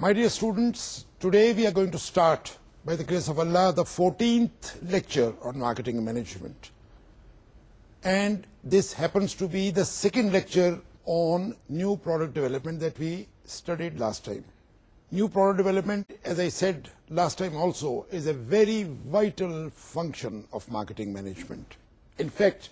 My dear students, today we are going to start, by the grace of Allah, the 14th lecture on marketing management. And this happens to be the second lecture on new product development that we studied last time. New product development, as I said last time also, is a very vital function of marketing management. In fact,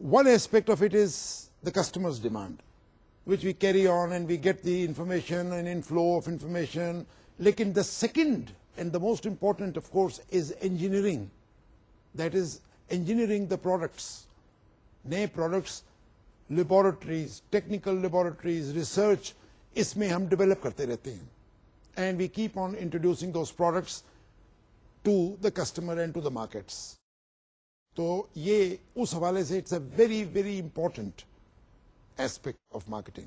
One aspect of it is the customer's demand, which we carry on and we get the information and inflow of information. Lekin the second and the most important, of course, is engineering. That is engineering the products. Neye products, laboratories, technical laboratories, research, isme hum develop karte rehte hain. And we keep on introducing those products to the customer and to the markets. تو یہ اس حوالے سے it's a very very important aspect of marketing.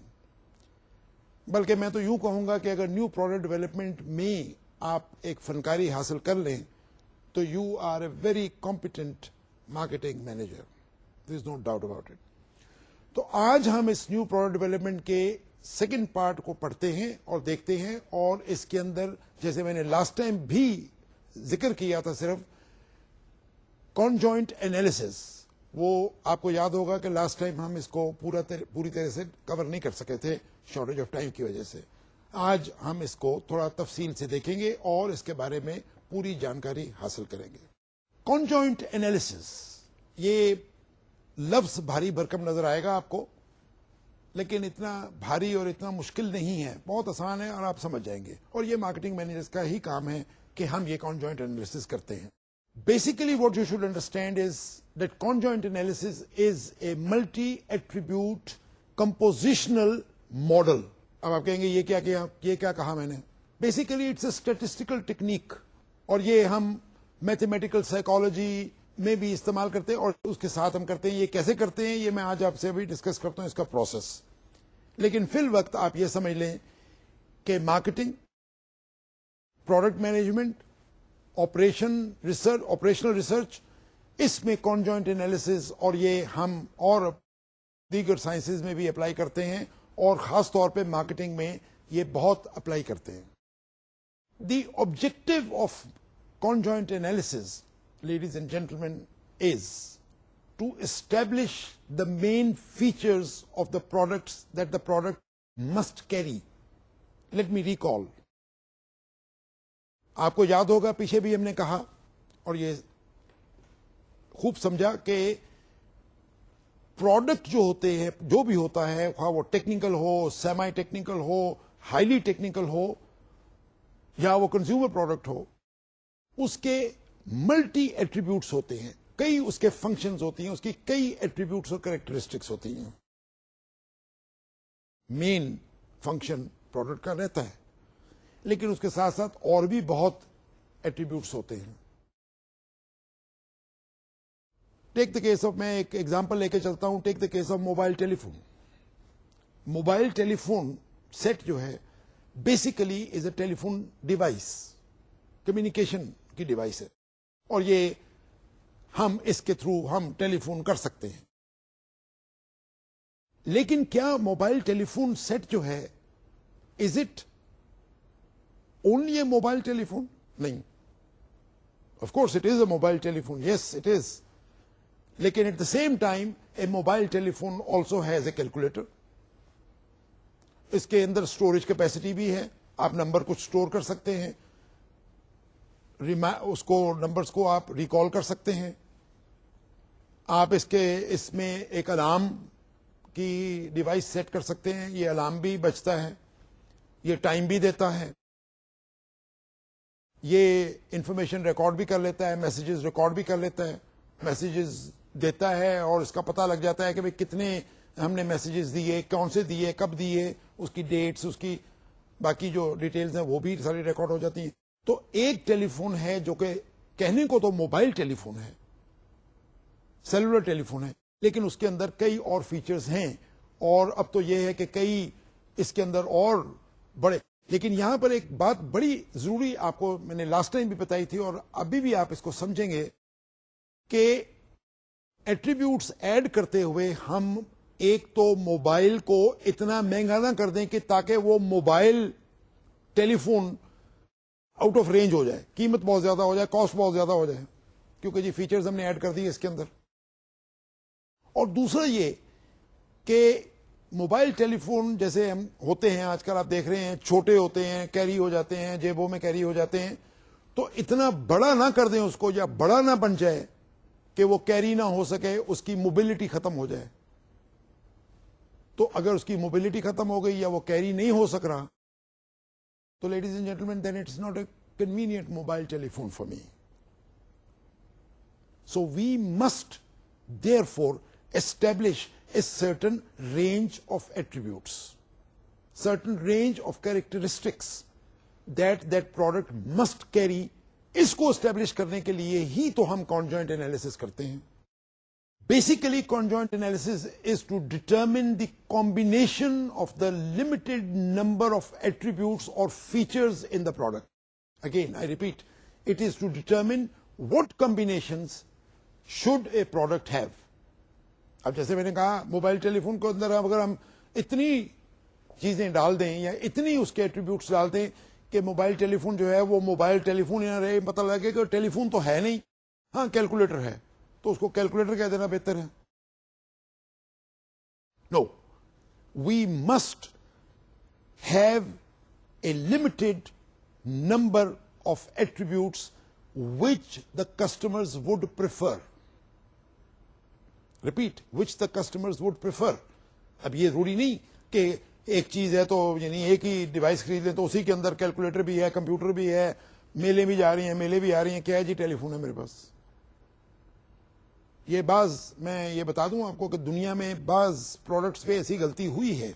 بلکہ میں تو یوں کہوں گا کہ اگر نیو پروڈکٹ ڈیولپمنٹ میں آپ ایک فنکاری حاصل کر لیں تو you are a very competent marketing manager. There is no doubt about it. تو آج ہم اس نیو پروڈکٹ ڈیولپمنٹ کے سیکنڈ پارٹ کو پڑھتے ہیں اور دیکھتے ہیں, اور اس کے اندر جیسے میں نے لاسٹ ٹائم بھی ذکر کیا تھا صرف کنجوائنٹ انالیسس. وہ آپ کو یاد ہوگا کہ لاسٹ ٹائم ہم اس کو پوری طرح سے کور نہیں کر سکے تھے شارٹیج آف ٹائم کی وجہ سے. آج ہم اس کو تھوڑا تفصیل سے دیکھیں گے اور اس کے بارے میں پوری جانکاری حاصل کریں گے. کنجوائنٹ انالیسس, یہ لفظ بھاری بھرکم نظر آئے گا آپ کو, لیکن اتنا بھاری اور اتنا مشکل نہیں ہے, بہت آسان ہے اور آپ سمجھ جائیں گے. اور یہ مارکیٹنگ مینیجرز کا ہی کام ہے کہ ہم یہ کنجوائنٹ انالیسس کرتے ہیں. Basically, what you should understand is that conjoint analysis is a multi-attribute compositional model. اب آپ کہیں گے یہ کیا کہا میں نے. Basically, it's a statistical technique, اور یہ ہم میتھمیٹیکل سائیکالوجی میں بھی استعمال کرتے ہیں اور اس کے ساتھ ہم کرتے ہیں. یہ کیسے کرتے ہیں یہ میں آج آپ سے ابھی ڈسکس کرتا ہوں اس کا پروسیس. لیکن فی الوقت آپ یہ سمجھ لیں کہ marketing, product management, operational research, اس میں کنجوائنٹ انالیسز, اور یہ ہم اور دیگر سائنسز میں بھی اپلائی کرتے ہیں, اور خاص طور پہ مارکیٹنگ میں یہ بہت اپلائی کرتے ہیں. The objective of conjoint analysis, ladies and gentlemen, is to establish the main features of the products that the product must carry. Let me recall. آپ کو یاد ہوگا پیچھے بھی ہم نے کہا اور یہ خوب سمجھا کہ پروڈکٹ جو ہوتے ہیں, جو بھی ہوتا ہے, خواہ وہ ٹیکنیکل ہو, سیمی ٹیکنیکل ہو, ہائیلی ٹیکنیکل ہو, یا وہ کنزیومر پروڈکٹ ہو, اس کے ملٹی ایٹریبیوٹس ہوتے ہیں, کئی اس کے فنکشنز ہوتی ہیں, اس کی کئی ایٹریبیوٹس اور کریکٹرسٹکس ہوتی ہیں. مین فنکشن پروڈکٹ کا رہتا ہے, لیکن اس کے ساتھ ساتھ اور بھی بہت ایٹریبیوٹس ہوتے ہیں. ٹیک دا کیس آف, میں ایک ایگزامپل لے کے چلتا ہوں. Take the case of mobile telephone. Mobile telephone set جو ہے basically is a telephone device, communication کی ڈیوائس ہے, اور یہ ہم اس کے تھرو ہم ٹیلی فون کر سکتے ہیں. لیکن کیا موبائل ٹیلی فون سیٹ جو ہے, is it only a mobile telephone? نہیں. Of course it is a mobile telephone. Yes, it is. لیکن at the same time a mobile telephone also has a calculator. اس کے اندر storage capacity بھی ہے, آپ number کچھ store کر سکتے ہیں, اس کو نمبرز کو آپ ریکال کر سکتے ہیں. آپ اس میں ایک الارم کی ڈیوائس سیٹ کر سکتے ہیں, یہ الارم بھی بجتا ہے, یہ ٹائم بھی دیتا ہے, یہ انفارمیشن ریکارڈ بھی کر لیتا ہے, میسیجز ریکارڈ بھی کر لیتا ہے, میسیجز دیتا ہے, اور اس کا پتہ لگ جاتا ہے کہ بھئی کتنے ہم نے میسیجز دیے, کون سے دیے, کب دیے, اس کی ڈیٹس, اس کی باقی جو ڈیٹیلز ہیں وہ بھی ساری ریکارڈ ہو جاتی ہیں. تو ایک ٹیلی فون ہے جو کہ کہنے کو تو موبائل ٹیلی فون ہے, سیلولر ٹیلی فون ہے, لیکن اس کے اندر کئی اور فیچرز ہیں, اور اب تو یہ ہے کہ کئی اس کے اندر اور بڑے. لیکن یہاں پر ایک بات بڑی ضروری آپ کو میں نے لاسٹ ٹائم بھی بتائی تھی, اور ابھی بھی آپ اس کو سمجھیں گے کہ ایٹریبیوٹس ایڈ کرتے ہوئے ہم ایک تو موبائل کو اتنا مہنگا نہ کر دیں کہ تاکہ وہ mobile telephone out of range ہو جائے, قیمت بہت زیادہ ہو جائے, کاسٹ بہت زیادہ ہو جائے, کیونکہ جی فیچرز ہم نے ایڈ کر دیے اس کے اندر. اور دوسرا یہ کہ موبائل ٹیلی فون جیسے ہم ہوتے ہیں آج کل آپ دیکھ رہے ہیں, چھوٹے ہوتے ہیں, کیری ہو جاتے ہیں, جیبوں میں کیری ہو جاتے ہیں, تو اتنا بڑا نہ کر دیں اس کو, یا بڑا نہ بن جائے کہ وہ کیری نہ ہو سکے, اس کی موبلٹی ختم ہو جائے. تو اگر اس کی موبلٹی ختم ہو گئی یا وہ کیری نہیں ہو سک رہا, تو ladies and gentlemen then it's not a convenient mobile telephone for me. So we must therefore establish a certain range of attributes, certain range of characteristics that product must carry. اس کو establish کرنے کے لیے ہی تو ہم conjoint analysis کرتے ہیں. Basically conjoint analysis is to determine the combination of the limited number of attributes or features in the product. Again, I repeat, it is to determine what combinations should a product have. اب جیسے میں نے کہا mobile ٹیلی phone کو اندر اگر ہم اتنی چیزیں ڈال دیں یا اتنی اس کے ایٹریبیوٹس ڈال دیں کہ موبائل ٹیلی فون جو ہے وہ موبائل ٹیلی فون ہی نہ رہے, پتہ لگے کہ ٹیلی فون تو ہے نہیں, ہاں کیلکولیٹر ہے, تو اس کو کیلکولیٹر کہہ دینا بہتر ہے. No, we must have a limited number of attributes which the customers would prefer. Repeat, which the customers would prefer. اب یہ ضروری نہیں کہ ایک چیز ہے تو یعنی ایک ہی ڈیوائس خرید لیں تو اسی کے اندر کیلکولیٹر بھی ہے, کمپیوٹر بھی ہے, میلیں بھی جا رہی ہیں, میلیں بھی آ رہی ہیں, کیا ہے جی ٹیلی فون ہے میرے پاس. یہ بعض میں یہ بتا دوں آپ کو کہ دنیا میں بعض پروڈکٹس پہ ایسی غلطی ہوئی ہے,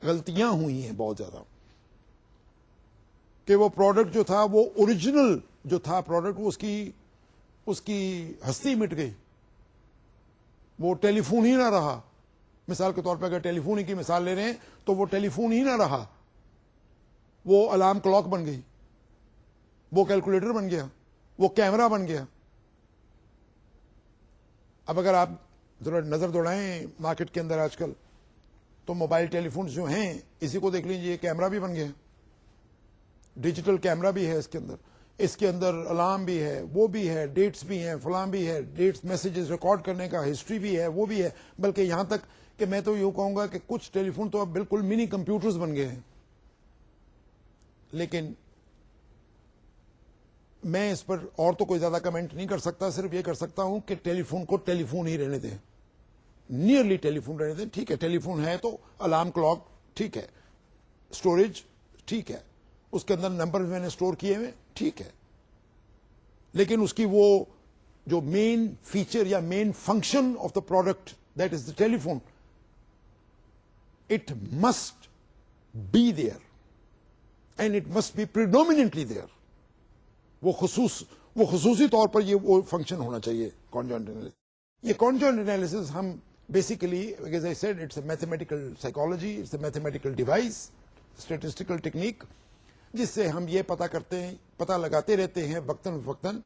غلطیاں ہوئی ہیں بہت زیادہ, کہ وہ پروڈکٹ جو تھا وہ اوریجنل جو تھا پروڈکٹ اس کی ہستی مٹ گئی, وہ ٹیلی فون ہی نہ رہا. مثال کے طور پہ اگر ٹیلی فون کی مثال لے رہے ہیں تو وہ ٹیلی فون ہی نہ رہا, وہ الارم کلاک بن گئی, وہ کیلکولیٹر بن گیا, وہ کیمرہ بن گیا. اب اگر آپ ذرا نظر دوڑائیں مارکیٹ کے اندر آج کل تو موبائل ٹیلی فونز جو ہیں اسی کو دیکھ لیجیے, کیمرہ بھی بن گیا, ڈیجیٹل کیمرہ بھی ہے اس کے اندر الارم بھی ہے, وہ بھی ہے, ڈیٹس بھی ہیں, فلاں بھی ہے, ڈیٹس میسیجز ریکارڈ کرنے کا ہسٹری بھی ہے, وہ بھی ہے. بلکہ یہاں تک کہ میں تو یوں کہوں گا کہ کچھ ٹیلی فون تو اب بالکل منی کمپیوٹرز بن گئے ہیں. لیکن میں اس پر اور تو کوئی زیادہ کمنٹ نہیں کر سکتا, صرف یہ کر سکتا ہوں کہ ٹیلی فون کو ٹیلی فون ہی رہنے دیں, نیئرلی ٹیلی فون رہنے دیں. ٹھیک ہے ٹیلی فون ہے تو الارم کلاک ٹھیک ہے, اسٹوریج ٹھیک ہے, اس کے اندر نمبر میں نے اسٹور کیے ہوئے ٹھیک ہے, لیکن اس کی وہ جو مین فیچر یا main function of the product that is the telephone, it must be there and it must be predominantly there. وہ خصوصی طور پر یہ وہ فنکشن ہونا چاہیے کانجوائنٹ انالیسس. یہ کانجوائنٹ انالیسس ہم basically as I said it's a mathematical psychology, it's a mathematical device, statistical technique, جس سے ہم یہ پتہ لگاتے رہتے ہیں وقتاً فوقتاً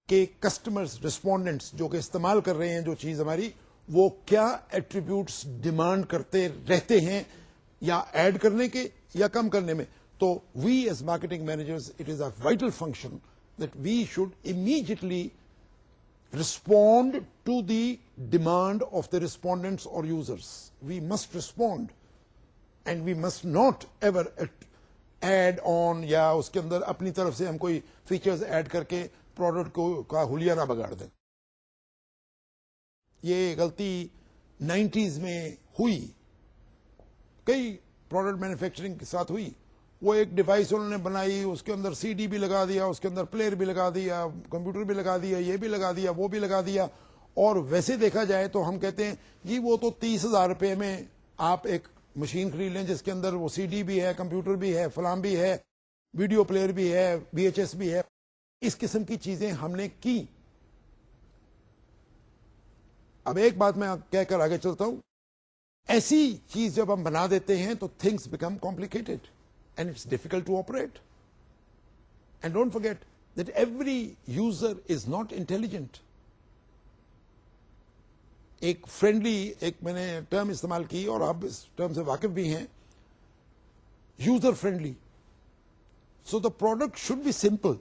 کہ کسٹمرز ریسپونڈنٹس جو کہ استعمال کر رہے ہیں جو چیز ہماری, وہ کیا ایٹریبیوٹس ڈیمانڈ کرتے رہتے ہیں یا ایڈ کرنے کے یا کم کرنے میں. تو we as marketing managers it is a vital function that we should immediately respond to the demand of the respondents or users. We must respond and we must not ever add on یا اس کے اندر اپنی طرف سے ہم کوئی features add کر کے product کو کا حلیہ نہ بگاڑ دیں. یہ غلطی 90s میں ہوئی, کئی پروڈکٹ مینوفیکچرنگ کے ساتھ ہوئی. وہ ایک ڈیوائس انہوں نے بنائی, اس کے اندر CD بھی لگا دیا, اس کے اندر پلیئر بھی لگا دیا, کمپیوٹر بھی لگا دیا, یہ بھی لگا دیا, وہ بھی لگا دیا, اور ویسے دیکھا جائے تو ہم کہتے ہیں جی وہ تو 30,000 روپے میں آپ ایک مشین خرید لیں جس کے اندر وہ سی ڈی بھی ہے, کمپیوٹر بھی ہے, فلان بھی ہے, ویڈیو پلیئر بھی ہے, VHS بھی ہے. اس قسم کی چیزیں ہم نے کی. اب ایک بات میں کہہ کر آگے چلتا ہوں, ایسی چیز جب ہم بنا دیتے ہیں تو things become complicated and it's difficult to operate. And don't forget that every user is not intelligent. ایک فرینڈلی ایک میں نے ٹرم استعمال کی اور آپ اس ٹرم سے واقف بھی ہیں, user friendly. So the product should be simple.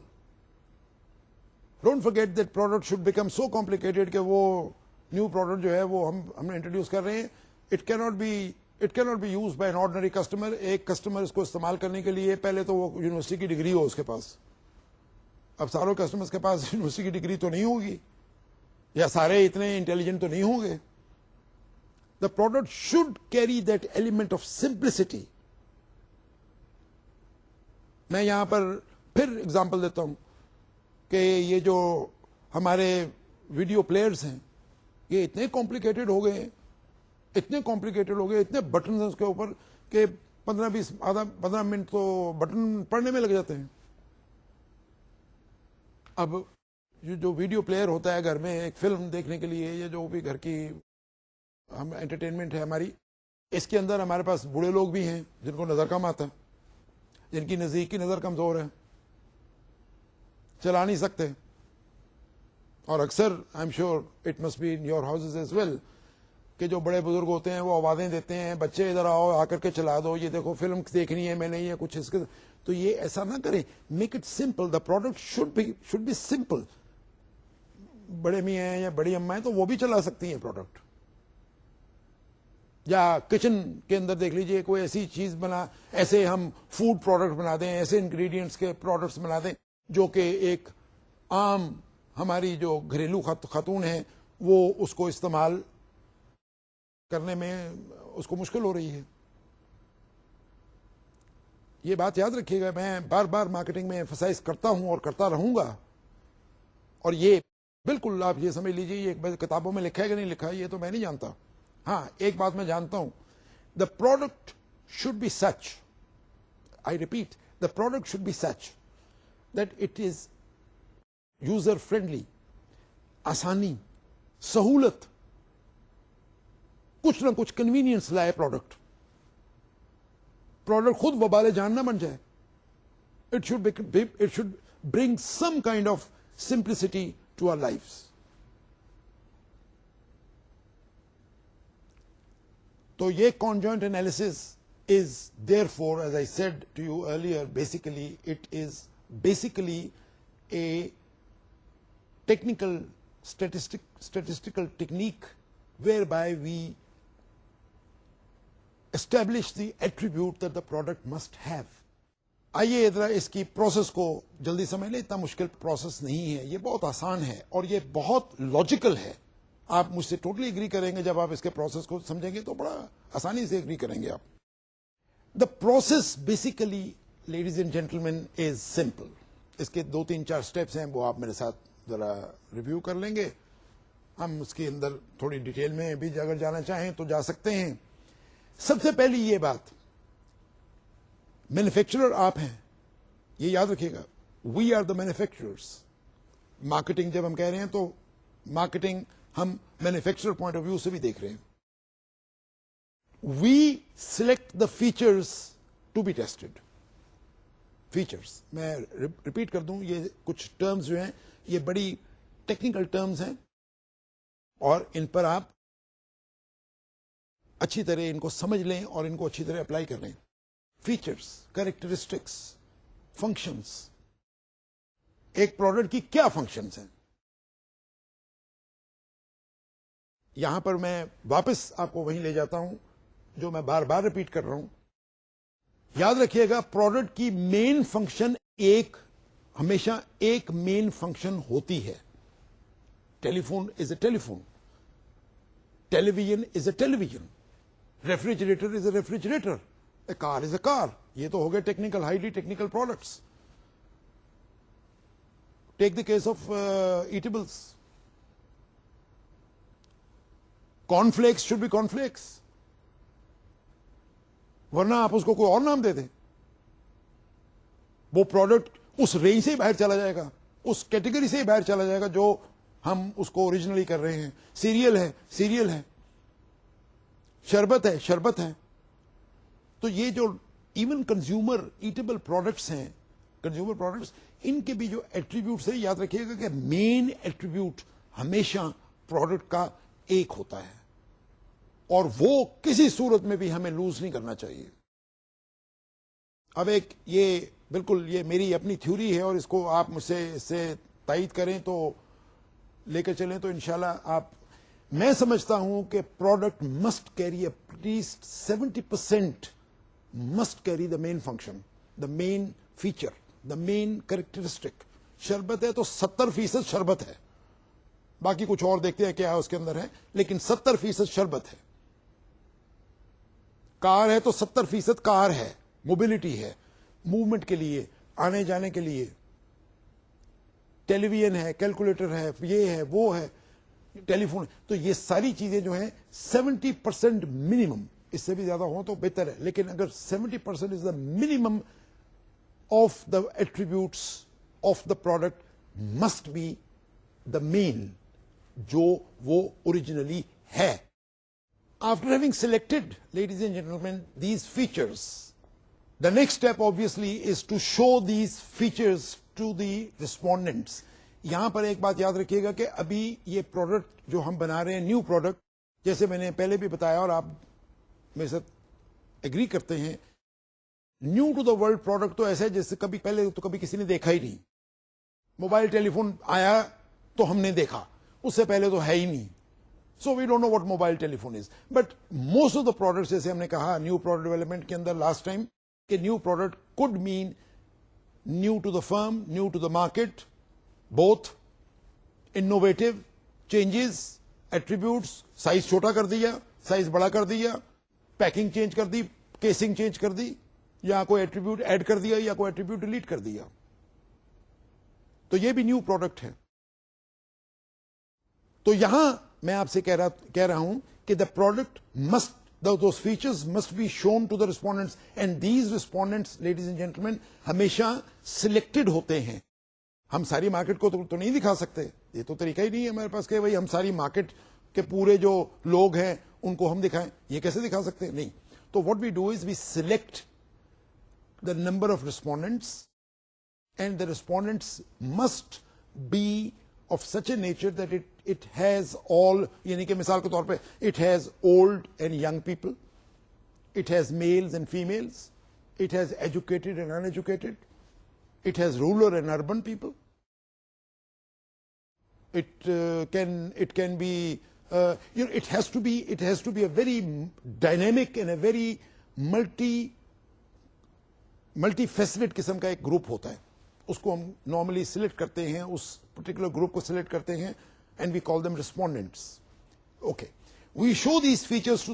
Don't forget that product should become so complicated کہ وہ نیو پروڈکٹ جو ہے وہ ہم نے انٹروڈیوس کر رہے ہیں, it can't be use by an ordinary customer. ایک کسٹمر اس کو استعمال کرنے کے لیے پہلے تو وہ یونیورسٹی کی ڈگری ہو اس کے پاس. اب ساروں کسٹمرز کے پاس یونیورسٹی کی ڈگری تو نہیں ہوگی, یا سارے اتنے انٹیلیجنٹ تو نہیں ہوں گے. دا product should carry that element of simplicity. میں یہاں پر پھر اگزامپل دیتا ہوں کہ یہ جو ہمارے ویڈیو پلیئرز ہیں یہ اتنے کمپلیکیٹڈ ہو گئے, اتنے بٹن ہیں اس کے اوپر کہ 15 منٹ تو بٹن پڑھنے میں لگ جاتے ہیں. اب جو ویڈیو پلیئر ہوتا ہے گھر میں ایک فلم دیکھنے کے لیے یا جو بھی گھر کی ہم انٹرٹینمنٹ ہے ہماری, اس کے اندر ہمارے پاس بوڑھے لوگ بھی ہیں جن کو نظر کم آتا ہے, جن کی نزدیک کی نظر کمزور ہے, چلا نہیں سکتے. اور اکثر I am sure it must be in your houses as well کہ جو بڑے بزرگ ہوتے ہیں وہ آوازیں دیتے ہیں, بچے ادھر آؤ آ کر کے چلا دو, یہ دیکھو فلم دیکھنی ہے میں نے, یہ کچھ اس کے. تو یہ ایسا نہ کریں, make it simple. The product should be simple. بڑے میاں ہیں یا بڑی اماں ہیں تو وہ بھی چلا سکتی ہیں پروڈکٹ. یا کچن کے اندر دیکھ لیجئے کوئی ایسی چیز بنا, ایسے ہم فوڈ پروڈکٹ بنا دیں, ایسے انگریڈینٹس کے پروڈکٹس بنا دیں جو کہ ایک عام ہماری جو گھریلو خاتون ہیں وہ اس کو استعمال کرنے میں اس کو مشکل ہو رہی ہے. یہ بات یاد رکھیے گا, میں بار بار مارکیٹنگ میں ایمفسائز کرتا ہوں اور کرتا رہوں گا. اور یہ بالکل آپ یہ سمجھ لیجیے یہ کتابوں میں لکھا ہے کہ نہیں لکھا ہے یہ تو میں نہیں جانتا. ہاں ایک بات میں جانتا ہوں, the product should be such, I repeat, the product should be such that it is user friendly. آسانی, سہولت, کچھ نہ کچھ کنوینئنس لائے پروڈکٹ خود وبال جان نہ بن جائے. It should bring some kind of simplicity to our lives. تو یہ conjoint analysis is therefore, as I said to you earlier, it is basically a technical statistical technique whereby we establish the attribute that the product must have. آئیے ذرا اس کی process کو جلدی سمجھ لیں. اتنا مشکل پروسیس نہیں ہے, یہ بہت آسان ہے اور یہ بہت لاجیکل ہے. آپ مجھ سے ٹوٹلی اگری کریں گے, جب آپ اس کے پروسیس کو سمجھیں گے تو بڑا آسانی سے اگری کریں گے آپ. The process basically ladies and gentlemen is simple. اس کے 2-3-4 اسٹیپس ہیں, وہ آپ میرے ساتھ ذرا ریویو کر لیں گے. ہم اس کے اندر تھوڑی ڈیٹیل میں بھی اگر جانا چاہیں تو جا سکتے ہیں. سب سے پہلی یہ بات, مینوفیکچرر آپ ہیں, یہ یاد رکھیے گا, we are the manufacturers. Marketing جب ہم کہہ رہے ہیں تو مارکیٹنگ ہم مینوفیکچرر پوائنٹ آف ویو سے بھی دیکھ رہے ہیں. We select the features to be tested. Features میں ریپیٹ کر دوں, یہ کچھ ٹرمز جو ہیں یہ بڑی ٹیکنیکل ٹرمز ہیں اور ان پر آپ اچھی طرح ان کو سمجھ لیں اور ان کو اچھی طرح اپلائی کر لیں. Features, characteristics, functions. ایک پروڈکٹ کی کیا فنکشنز ہیں, یہاں پر میں واپس آپ کو وہیں لے جاتا ہوں جو میں بار بار ریپیٹ کر رہا ہوں. یاد رکھیے گا پروڈکٹ کی مین فنکشن ہمیشہ ایک مین فنکشن ہوتی ہے. Telephone is a telephone, television is a television, refrigerator is a refrigerator, a car is a car. یہ تو ہو گئے technical, highly technical products. Take the case of eatables. Corn flakes should be corn flakes, ورنہ آپ اس کو کوئی اور نام دے دیں, وہ پروڈکٹ اس رینج سے ہی باہر چلا جائے گا, اس کیٹیگری سے ہی باہر چلا جائے گا جو ہم اس کو اوریجنلی کر رہے ہیں. سیریل ہے سیریل ہے, شربت ہے شربت ہے. تو یہ جو ایون کنزیومر ایٹیبل پروڈکٹس ہیں, کنزیومر پروڈکٹس, ان کے بھی جو ایٹریبیوٹس ہیں, یاد رکھیے گا کہ مین ایٹریبیوٹ ہمیشہ پروڈکٹ کا ایک ہوتا ہے, اور وہ کسی صورت میں بھی ہمیں لوز نہیں کرنا چاہیے. اب ایک یہ بالکل یہ میری اپنی تھیوری ہے, اور اس کو آپ مجھ سے اس سے تائید کریں تو لے کر چلیں تو انشاءاللہ آپ, میں سمجھتا ہوں کہ product must carry at least 70% must carry the main function, the main feature, the main characteristic. شربت ہے تو 70% شربت ہے, باقی کچھ اور دیکھتے ہیں کیا اس کے اندر ہے, لیکن 70% شربت ہے. کار ہے تو 70% کار ہے, موبلٹی ہے, موومنٹ کے لیے, آنے جانے کے لیے. ٹیلی ویژن ہے, کیلکولیٹر ہے, یہ ہے وہ ہے, ٹیلی فون. تو یہ ساری چیزیں جو ہیں 70% منیمم, اس سے بھی زیادہ ہو تو بہتر ہے, لیکن اگر 70% is the minimum of the attributes of the product must be the main جو وہ اوریجنلی ہے. After having selected, ladies and gentlemen, these features, the next step obviously is to show these features to the respondents. یہاں پر ایک بات یاد رکھیے گا کہ ابھی یہ پروڈکٹ جو ہم بنا رہے ہیں, نیو پروڈکٹ, جیسے میں نے پہلے بھی بتایا اور آپ میرے ساتھ ایگری کرتے ہیں, new to the world product تو ایسا ہے جیسے کبھی پہلے تو کبھی کسی نے دیکھا ہی نہیں. موبائل ٹیلی فون آیا تو ہم نے دیکھا, اس سے پہلے تو ہے ہی نہیں. So we don't know what mobile telephone is. But most of the products, جیسے ہم نے کہا نیو پروڈکٹ ڈیولپمنٹ کے اندر لاسٹ ٹائم, کہ new product could mean new to the firm, new to the market, both innovative changes, attributes, size چھوٹا کر دیا, size بڑا کر دیا, پیکنگ چینج کر دی, کیسنگ چینج کر دی, یا کوئی ایٹریبیوٹ ایڈ کر دیا, یا کوئی ایٹریبیوٹ ڈیلیٹ کر دیا. تو یہ بھی نیو پروڈکٹ ہے. تو یہاں میں آپ سے کہہ رہا ہوں کہ the product must, those features must be shown to the respondents, and these respondents ladies and gentlemen ہمیشہ سلیکٹڈ ہوتے ہیں. ہم ساری مارکیٹ کو تو نہیں دکھا سکتے, یہ تو طریقہ ہی نہیں ہے ہمارے پاس کہ بھائی ہم ساری مارکیٹ کے پورے جو لوگ ہیں ان کو ہم دکھائیں, یہ کیسے دکھا سکتے ہیں, نہیں. تو what we do is we select the number of respondents, and the respondents must be of such a nature that it has all, یعنی کہ مثال کے طور پہ it has old and young people, it has males and females, it has educated and uneducated, it has rural and urban people, it can be it has to be a very dynamic and a very multifaceted قسم کا ایک group ہوتا ہے. اس کو ہم normally select کرتے ہیں, اس پرٹیکولر گروپ کو سلیکٹ کرتے ہیں, and we call them respondents. Okay, we show these features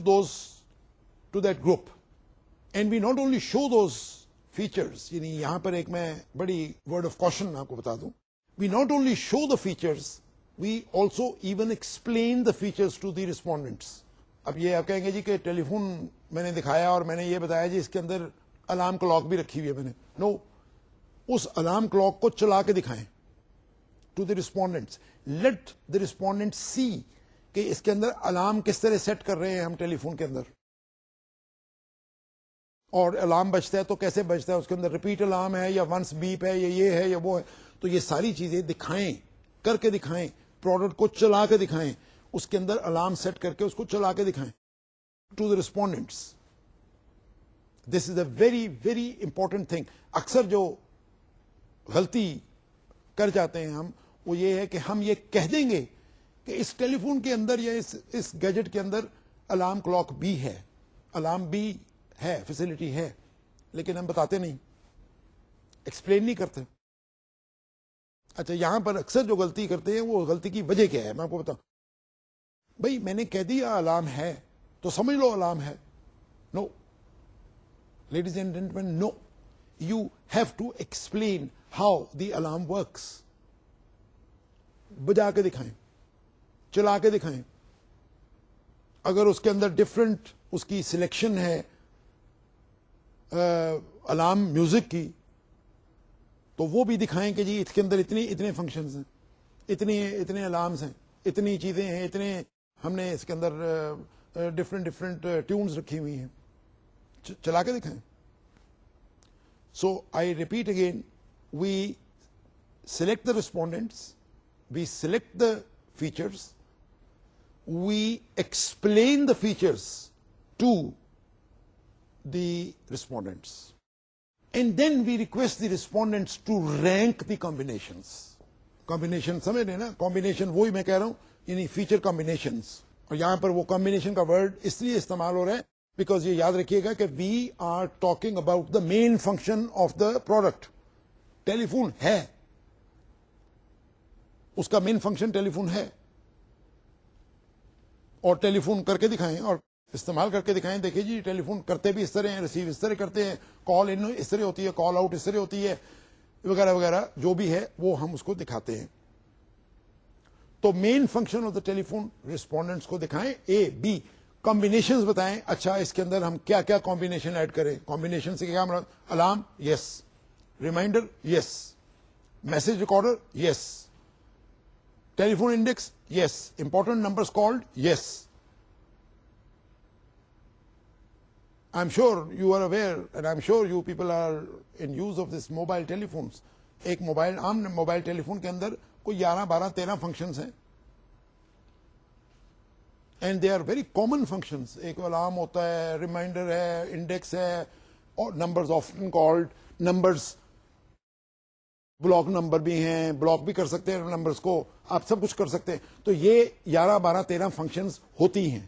to that group, and we not only show those features, یعنی یہاں پر ایک میں بڑی ورڈ آف کاشن آپ کو بتا دوں, we not only show the features, we also even explain the features to the respondents. اب یہ آپ کہیں گے جی کہ ٹیلی فون میں نے دکھایا اور میں نے یہ بتایا جی اس کے اندر الارم کلاک بھی رکھی ہوئی ہے میں نے. نو, اس الارم کلاک کو چلا کے دکھائیں to the respondents. Let the respondent see کہ اس کے اندر الارم کس طرح سیٹ کر رہے ہیں ہم ٹیلی فون کے اندر, اور الارم بجتا ہے تو کیسے بجتا ہے, اس کے اندر ریپیٹ الارم ہے یا ونس بیپ ہے یا یہ ہے یا وہ ہے. تو یہ ساری چیزیں دکھائیں, کر کے دکھائیں, پروڈکٹ کو چلا کے دکھائیں, اس کے اندر الارم سیٹ کر کے اس کو چلا کے دکھائیں to the respondents. This is a very very important thing. اکثر جو غلطی کر جاتے ہیں ہم, وہ یہ ہے کہ ہم یہ کہہ دیں گے کہ اس ٹیلی فون کے اندر یا اس گیجٹ کے اندر الارم کلاک بھی ہے, الارم بھی ہے, فیسلٹی ہے, لیکن ہم بتاتے نہیں, ایکسپلین نہیں کرتے. اچھا, یہاں پر اکثر جو غلطی کرتے ہیں وہ غلطی کی وجہ کیا ہے میں آپ کو بتاؤں. بھائی میں نے کہہ دیا الارم ہے تو سمجھ لو الارم ہے. No ladies and gentlemen, no, you have to explain how the alarm works. بجا کے دکھائیں, چلا کے دکھائیں, اگر اس کے اندر ڈفرنٹ اس کی سلیکشن ہے الارم میوزک کی, تو وہ بھی دکھائیں کہ جی اس کے اندر اتنے فنکشنز ہیں, اتنے الارمز ہیں, اتنی چیزیں ہیں, اتنے ہم نے اس کے اندر ڈفرنٹ ٹیونز رکھی ہوئی ہیں, چلا کے دکھائیں. So I repeat again, we select the respondents, we select the features, we explain the features to the respondents, and then we request the respondents to rank the combinations. Combination سمجھ رہے نا, combination وہی میں کہہ رہا ہوں, یعنی feature combinations. اور یہاں پر وہ combination کا word اس لیے استعمال ہو رہا ہے بیکاز یہ یاد رکھیے گا کہ we are talking about the main function of the product. Telephone ہے, اس کا مین فنکشن ٹیلی فون ہے, اور ٹیلی فون کر کے دکھائیں اور استعمال کر کے دکھائیں. دیکھیں جی ٹیلی فون کرتے بھی اس طرح ہیں, ریسیو اس طرح کرتے ہیں, کال ان اس طرح ہوتی ہے, کال آؤٹ اس طرح ہوتی ہے, وغیرہ وغیرہ جو بھی ہے وہ ہم اس کو دکھاتے ہیں. تو main function of the telephone respondents کو دکھائیں. اے بی کمبینیشنز بتائیں, اچھا اس کے اندر ہم کیا کیا کمبینیشن ایڈ کریں. کمبینیشن سے کیا مراد, alarm yes, reminder yes, message recorder yes, telephone index yes, important numbers called yes. I'm sure you are aware and I'm sure you people are in use of this mobile telephones. ایک mobile عام mobile telephone کے اندر کوئی 11 12 13 functions ہیں, and they are very common functions. ایک alarm ہوتا ہے, reminder ہے, انڈیکس ہے, اور numbers often called numbers, block number بھی ہیں, بلاک بھی کر سکتے ہیں نمبرز کو, آپ سب کچھ کر سکتے ہیں. تو یہ 11 12 13 فنکشنز ہوتی ہیں.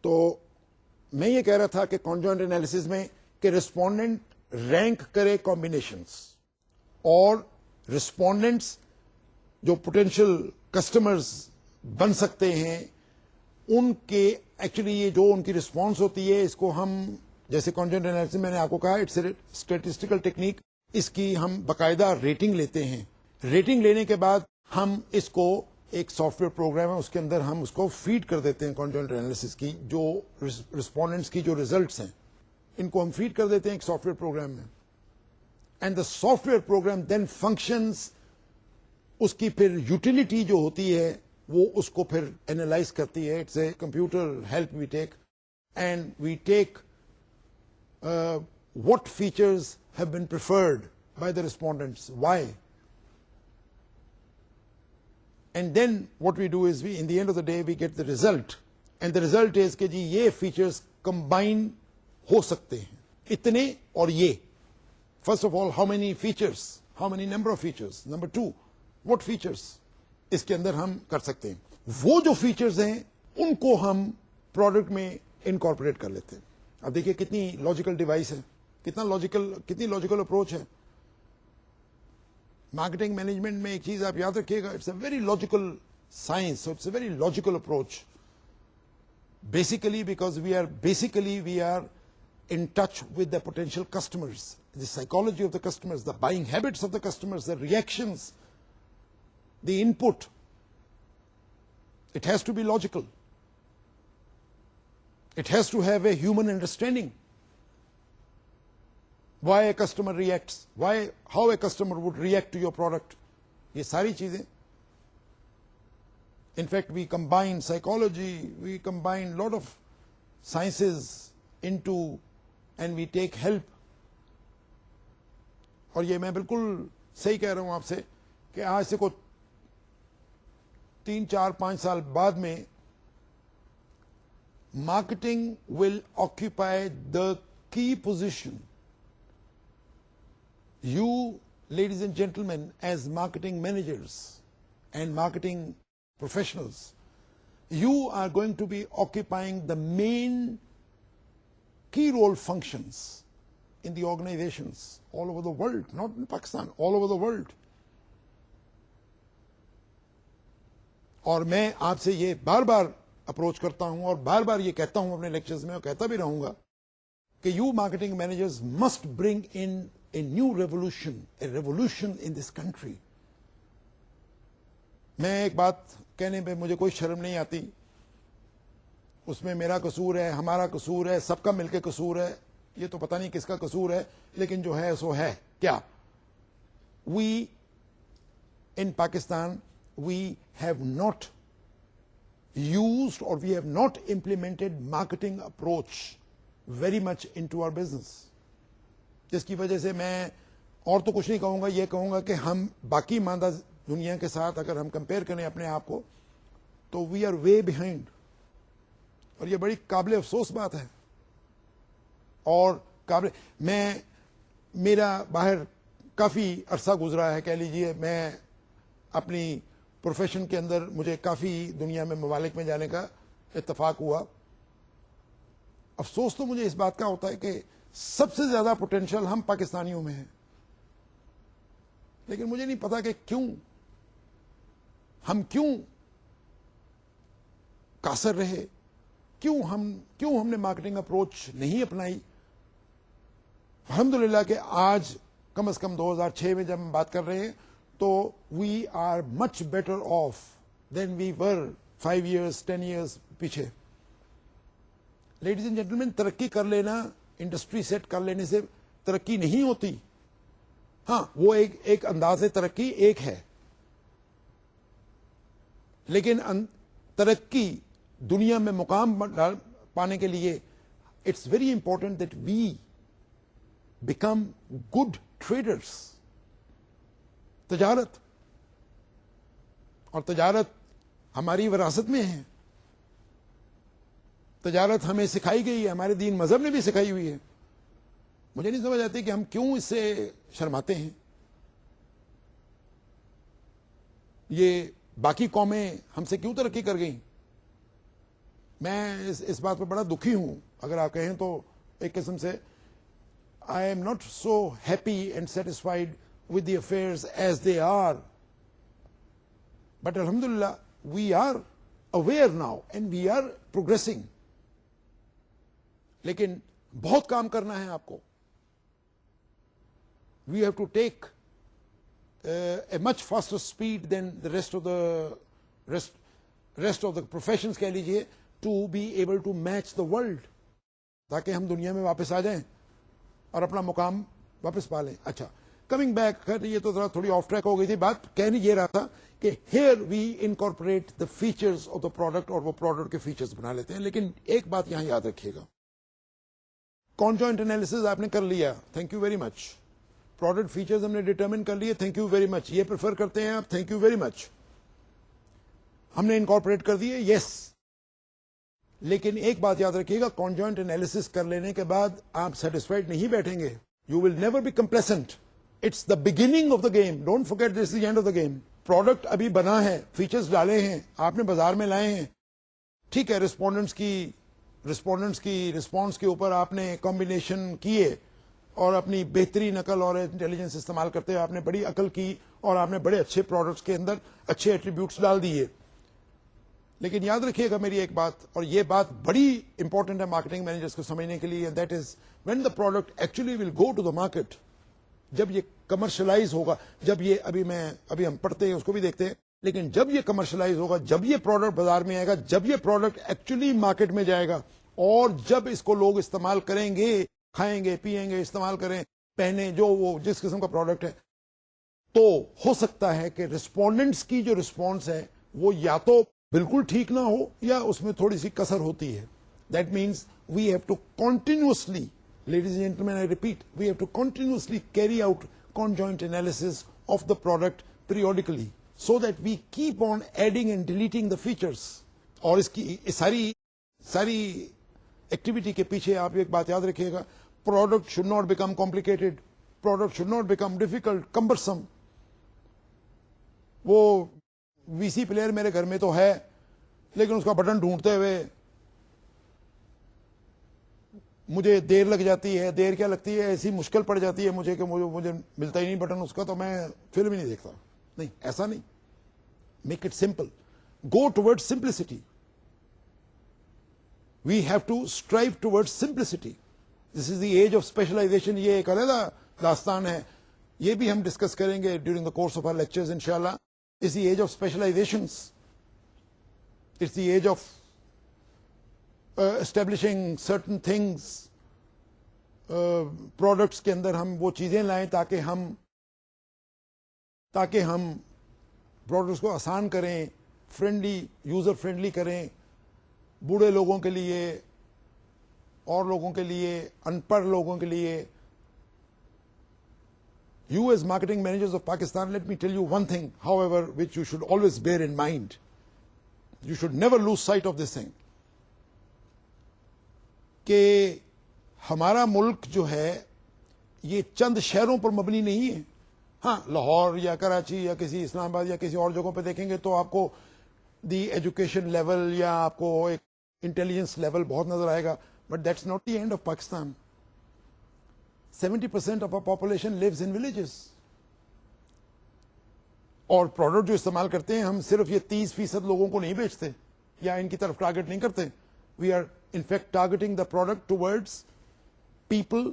تو میں یہ کہہ رہا تھا کہ کانجوائنٹ انالیسس میں کہ ریسپونڈنٹ رینک کرے کمبینیشنز, اور ریسپونڈنٹس جو پوٹینشیل کسٹمرز بن سکتے ہیں ان کے ایکچولی یہ جو ان کی رسپانس ہوتی ہے, اس کو ہم جیسے کانجوائنٹ انالیسس میں نے آپ کو کہا اٹس اے اسٹیٹسٹیکل ٹیکنیک, اس کی ہم باقاعدہ ریٹنگ لیتے ہیں. ریٹنگ لینے کے بعد ہم اس کو ایک سافٹ ویئر پروگرام ہے اس کے اندر ہم اس کو فیڈ کر دیتے ہیں. کانجوائنٹ انالیسس کی جو رسپونڈنٹس کی جو ریزلٹس ہیں ان کو ہم فیڈ کر دیتے ہیں ایک سافٹ ویئر پروگرام میں, and the software program then functions, اس کی پھر یوٹیلیٹی جو ہوتی ہے وہ اس کو پھر اینالائز کرتی ہے. It's a computer help we take, and we take what features have been preferred by the respondents, why, and then what we do is we in the end of the day we get the result, and the result is کہ جی یہ features combine ہو سکتے ہیں اتنے اور یہ. first of all how many features, how many number of features, number 2 what features اس کے اندر ہم کر سکتے ہیں. وہ جو فیچرز ہیں ان کو ہم پروڈکٹ میں انکارپوریٹ کر لیتے ہیں. اب دیکھیے کتنی لاجیکل ڈیوائس ہے, کتنی لاجیکل اپروچ ہے. مارکیٹنگ مینجمنٹ میں ایک چیز آپ یاد رکھیے گا, it's a very logical science, it's a very logical approach. Basically because we are in touch with the potential customers, the psychology of the customers, the buying habits of the customers, the reactions, the input. It has to be logical. It has to have a human understanding. Why a customer reacts, how a customer would react to your product. یہ ساری چیزیں. In fact, we combine psychology, we combine lot of sciences into, and we take help. اور یہ میں بالکل صحیح کہہ رہا ہوں آپ سے کہ آج سے کو 3, 4, 5 سال بعد میں marketing will occupy the key position. You, ladies and gentlemen, as marketing managers and marketing professionals, you are going to be occupying the main key role functions in the organizations all over the world, not in Pakistan, all over the world. اور میں آپ سے یہ بار بار approach کرتا ہوں اور بار بار یہ کہتا ہوں اپنے لیکچرز میں اور کہتا بھی رہوں گا کہ you marketing managers must bring in a new revolution, a revolution in this country. میں ایک بات کہنے پہ مجھے کوئی شرم نہیں آتی, اس میں میرا قصور ہے, ہمارا قصور ہے, سب کا مل کے قصور ہے, یہ تو پتہ نہیں کس کا قصور ہے, لیکن جو ہے سو ہے. کیا we in Pakistan we have not used or we have not implemented marketing approach very much into our business, جس کی وجہ سے میں اور تو کچھ نہیں کہوں گا, یہ کہوں گا کہ ہم باقی ماندہ دنیا کے ساتھ اگر ہم کمپیئر کریں اپنے آپ کو تو وی آر وے بیہائنڈ, اور یہ بڑی قابل افسوس بات ہے. اور میرا باہر کافی عرصہ گزرا ہے, کہہ لیجئے میں اپنی پروفیشن کے اندر مجھے کافی دنیا میں ممالک میں جانے کا اتفاق ہوا. افسوس تو مجھے اس بات کا ہوتا ہے کہ سب سے زیادہ پوٹینشیل ہم پاکستانیوں میں ہیں, لیکن مجھے نہیں پتا کہ کیوں قاصر رہے, کیوں ہم نے مارکیٹنگ اپروچ نہیں اپنائی. الحمدللہ کہ آج کم از کم 2006 میں جب ہم بات کر رہے ہیں تو we are much better off than we were 5 years 10 years پیچھے. لیڈیز اینڈ جینٹلمین, ترقی کر لینا, انڈسٹری سیٹ کر لینے سے ترقی نہیں ہوتی. ہاں وہ ایک انداز ترقی ایک ہے, لیکن ترقی دنیا میں مقام پانے کے لیے it's very important that we become good traders. تجارت اور تجارت ہماری وراثت میں ہے, تجارت ہمیں سکھائی گئی ہے, ہمارے دین مذہب نے بھی سکھائی ہوئی ہے. مجھے نہیں سمجھ آتی کہ ہم کیوں اس سے شرماتے ہیں. یہ باقی قومیں ہم سے کیوں ترقی کر گئیں. میں اس بات پہ بڑا دکھی ہوں, اگر آپ کہیں تو ایک قسم سے آئی am not so happy and satisfied with the affairs as they are, but alhamdulillah we are aware now and we are progressing. لیکن بہت کام کرنا ہے آپ کو. We have to take a much faster speed than the rest of the professions کہہ لیجیے to be able to match the world, تاکہ ہم دنیا میں واپس آ جائیں اور اپنا مقام واپس پا لیں. اچھا, کمنگ بیک, یہ تو ذرا تھوڑی آف ٹریک ہو گئی تھی بات. کہنے یہ رہا تھا کہ here we incorporate the features of the product, اور وہ پروڈکٹ کے فیچرز بنا لیتے ہیں. لیکن ایک بات یہاں یاد رکھیے گا, کانجوائنٹ انالیسز آپ نے کر لیا, thank you very much. Product features ہم نے ڈیٹرمن کر لیے, تھینک یو ویری مچ. یہ پریفر کرتے ہیں آپ, تھینک یو ویری مچ. ہم نے انکارپوریٹ کر دیے, یس. لیکن ایک بات یاد رکھیے گا, کانجوائنٹ انالیسز کر لینے کے بعد آپ سیٹسفائڈ نہیں بیٹھیں گے. You will never be complacent. It's the beginning of the game. Don't forget this is the end of the game. Product ابھی بنا ہے, فیچرز ڈالے ہیں, آپ نے بازار میں لائے ہیں, ٹھیک ہے. رسپونڈنٹس کی رسپانس کے اوپر آپ نے کمبینیشن کیے اور اپنی بہتری نقل اور انٹیلیجنس استعمال کرتے ہوئے آپ نے بڑی عقل کی اور آپ نے بڑے اچھے پروڈکٹس کے اندر اچھے ایٹریبیوٹس ڈال دیے. لیکن یاد رکھیے گا میری ایک بات, اور یہ بات بڑی امپورٹنٹ ہے مارکیٹنگ مینیجرس کو سمجھنے کے لیے, that is when the product actually will go to the market. جب یہ کمرشلائز ہوگا, جب یہ ابھی ہم پڑھتے ہیں اس کو بھی دیکھتے ہیں, لیکن جب یہ کمرشلائز ہوگا, جب یہ پروڈکٹ بازار میں آئے گا, جب یہ پروڈکٹ ایکچولی مارکیٹ میں جائے گا, اور جب اس کو لوگ استعمال کریں گے, کھائیں گے, پیئیں گے, استعمال کریں, پہنے, جو وہ جس قسم کا پروڈکٹ ہے, تو ہو سکتا ہے کہ رسپونڈنٹس کی جو رسپانس ہے وہ یا تو بالکل ٹھیک نہ ہو یا اس میں تھوڑی سی کسر ہوتی ہے. That means we have to continuously, ladies and gentlemen, I repeat, we have to continuously carry out conjoint analysis of the product periodically so that we keep on adding and deleting the features. اور اس کی ساری activity کے پیچھے آپ ایک بات یاد رکھیے گا, product should not become complicated, product should not become difficult, cumbersome. وہ وی سی پلیئر میرے گھر میں تو ہے, لیکن اس کا بٹن ڈھونڈتے ہوئے مجھے دیر لگ جاتی ہے. دیر کیا لگتی ہے, ایسی مشکل پڑ جاتی ہے مجھے کہ مجھے ملتا ہی نہیں بٹن اس کا, تو میں فلم ہی نہیں دیکھتا. نہیں, ایسا نہیں. Make it simple, go toward simplicity. We have to strive toward simplicity. This is the age of specialisation. یہ ایک علیحدہ داستان ہے, یہ بھی ہم ڈسکس کریں گے during the course of our lectures انشاءاللہ. It's the age of specializations. It's the age of establishing certain things. Products کے اندر ہم وہ چیزیں لائیں تاکہ ہم پروڈکٹس کو آسان کریں, فرینڈلی, یوزر فرینڈلی کریں, بوڑھے لوگوں کے لیے, اور لوگوں کے لیے, ان پڑھ لوگوں کے لیے. You as marketing managers of Pakistan, let me tell you one thing, however, which you should always bear in mind. You should never lose sight of this thing. کہ ہمارا ملک جو ہے یہ چند شہروں پر مبنی نہیں ہے. ہاں, لاہور یا کراچی یا کسی اسلام آباد یا کسی اور جگہوں پہ دیکھیں گے تو آپ کو دی ایجوکیشن لیول یا آپ کو ایک انٹیلیجنس لیول بہت نظر آئے گا, but that's not the end of Pakistan. 70% of our population lives in villages. اور پروڈکٹ جو استعمال کرتے ہیں ہم صرف یہ 30% لوگوں کو نہیں بیچتے یا ان کی طرف ٹارگٹ نہیں کرتے. We are in fact targeting the product towards people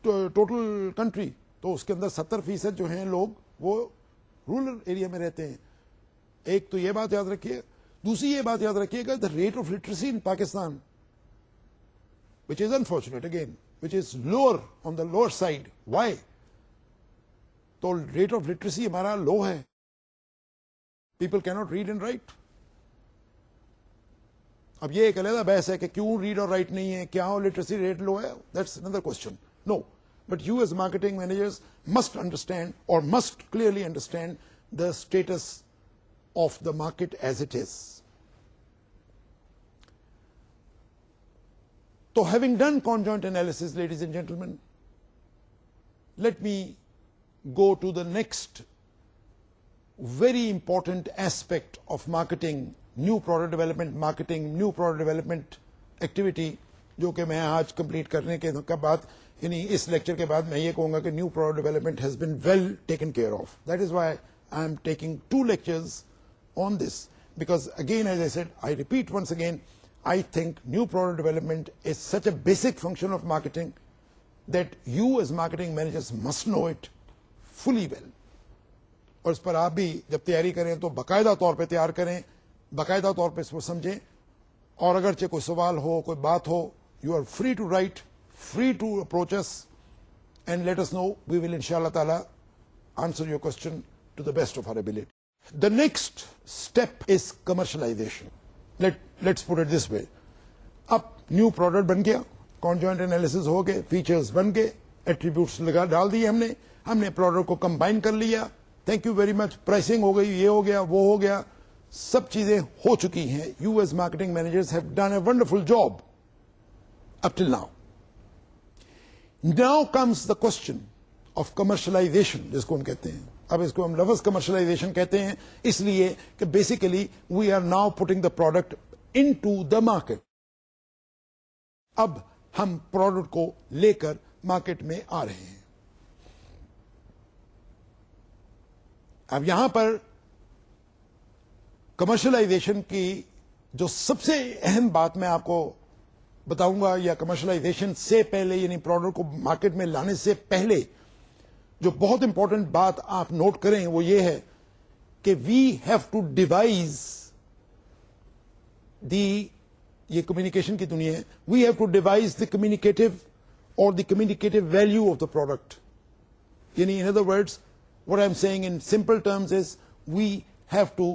total country. تو اس کے اندر 70% جو ہیں لوگ وہ رورل ایریا میں رہتے ہیں. ایک تو یہ بات یاد رکھیے. دوسری یہ بات یاد رکھیے گا, the rate of literacy in Pakistan, which is unfortunate again, which is lower, on the lower side. Why? تو ریٹ آف لٹریسی ہمارا لو ہے. People can't read and write. اب یہ ایک علیحدہ بحث ہے کہ کیوں ریڈ اور رائٹ نہیں ہے, کیا لٹریسی ریٹ لو ہے, that's another question. No, but you as marketing managers must understand or must clearly understand the status of the market as it is. So having done conjoint analysis, ladies and gentlemen, let me go to the next very important aspect of marketing, new product development marketing, new product development activity, جو کہ میں آج complete کرنے کے بعد یعنی اس lecture کے بعد میں یہ کہوں گا کہ new product development has been well taken care of. That is why I am taking 2 lectures on this, because again, as I said, I repeat once again, I think new product development is such a basic function of marketing that you as marketing managers must know it fully well. اور اس پر آپ بھی جب تیاری کریں تو باقاعدہ طور پہ تیار کریں, باقاعدہ طور پہ اس کو سمجھیں, اور اگرچہ کوئی سوال ہو, کوئی بات ہو, you are free to write, free to approach us and let us know. We will inshallah ta'ala answer your question to the best of our ability. The next step is commercialization. Let's put it this way. اب new product بن گیا, conjoint analysis ہو گئے, features بن گئے, attributes ڈال دیے ہم نے product کو combine کر لیا. Thank you very much. Pricing ہو گئی, یہ ہو گیا, وہ ہو گیا, سب چیزیں ہو چکی ہیں. You as marketing managers have done a wonderful job up till now. Now comes the question of commercialization, جس کو ہم کہتے ہیں. اب اس کو ہم لفظ کمرشلائزیشن کہتے ہیں اس لیے کہ basically we are now putting the product into the market. اب ہم پروڈکٹ کو لے کر مارکیٹ میں آ رہے ہیں. اب یہاں پر کمرشلائزیشن کی جو سب سے اہم بات میں آپ کو بتاؤں گا, یا کمرشلائزیشن سے پہلے یعنی پروڈکٹ کو مارکیٹ میں لانے سے پہلے جو بہت امپورٹنٹ بات آپ نوٹ کریں وہ یہ ہے کہ وی ہیو ٹو ڈیوائز یہ کمیونیکیشن کی دنیا ہے, we have to devise the communicative اور the communicative value of the product. یعنی in other words what I'm saying in simple terms is we have to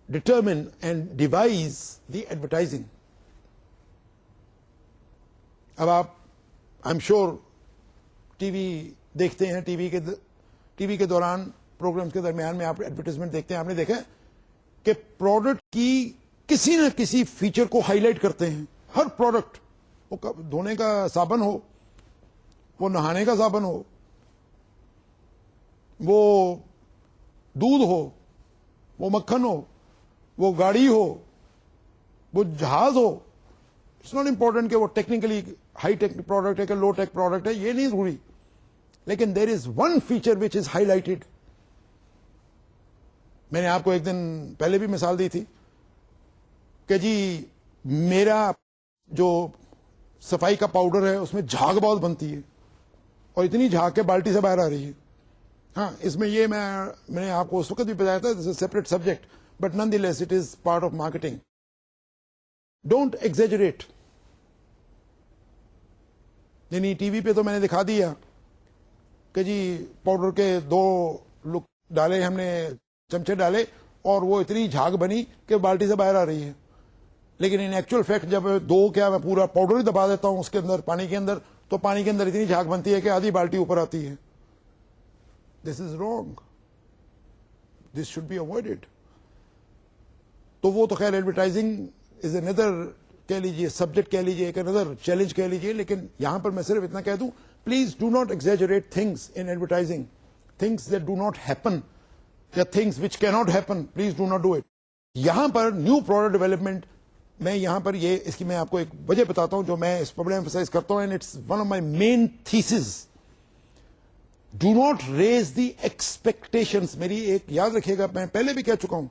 determine and devise the advertising. اب آپ I'm sure T V دیکھتے ہیں, T V کے دوران programmes کے درمیان میں آپ ایڈورٹائزمنٹ دیکھتے ہیں. آپ نے دیکھا کہ پروڈکٹ کی کسی نہ کسی فیچر کو ہائی لائٹ کرتے ہیں. ہر پروڈکٹ, وہ دھونے کا صابن ہو, وہ نہانے کا صابن ہو, وہ دودھ ہو, وہ مکھن ہو, وہ گاڑی ہو, وہ جہاز ہو. اٹس ناٹ امپورٹنٹ کہ وہ ٹیکنیکلی ہائی ٹیک پروڈکٹ ہے کہ لو ٹیک پروڈکٹ ہے, یہ نہیں ضروری, لیکن there is one feature which is highlighted. میں نے آپ کو ایک دن پہلے بھی مثال دی تھی کہ جی میرا جو صفائی کا پاؤڈر ہے اس میں جھاگ بہت بنتی ہے, اور اتنی جھاگ کے بالٹی سے باہر آ رہی ہے. ہاں اس میں یہ میں نے آپ کو اس وقت بھی بتایا تھا this is separate subject but nonetheless it is part of marketing. Don't exaggerate. یعنی ٹی وی پہ تو میں نے دکھا دیا کہ جی پاؤڈر کے 2 لک ڈالے ہم نے, چمچے ڈالے اور وہ اتنی جھاگ بنی کہ بالٹی سے باہر آ رہی ہے. لیکن ان ایکچوئل فیکٹ جب 2 کیا میں پورا پاؤڈر ہی دبا دیتا ہوں اس کے اندر پانی کے اندر تو پانی کے اندر اتنی جھاگ بنتی ہے کہ آدھی بالٹی اوپر آتی ہے. This is wrong. This should be avoided. تو وہ تو خیر ایڈورٹائزنگ از اندر کہہ لیجیے سبجیکٹ کہہ لیجیے ایک اندر چیلنج کہہ لیجیے. لیکن یہاں پر میں صرف اتنا کہہ دوں please do not exaggerate things in advertising. Things that do not happen یا تھنگس وچ کی not happen please do not do it. یہاں پر نیو پروڈکٹ ڈیولپمنٹ میں یہاں پر یہ اس کی میں آپ کو ایک وجہ بتاتا ہوں جو میں اس پر بڑے ایمفسائز کرتا ہوں and it's one of my main theses. Do not raise the expectations. میری ایک یاد رکھیے گا میں پہلے بھی کہہ چکا ہوں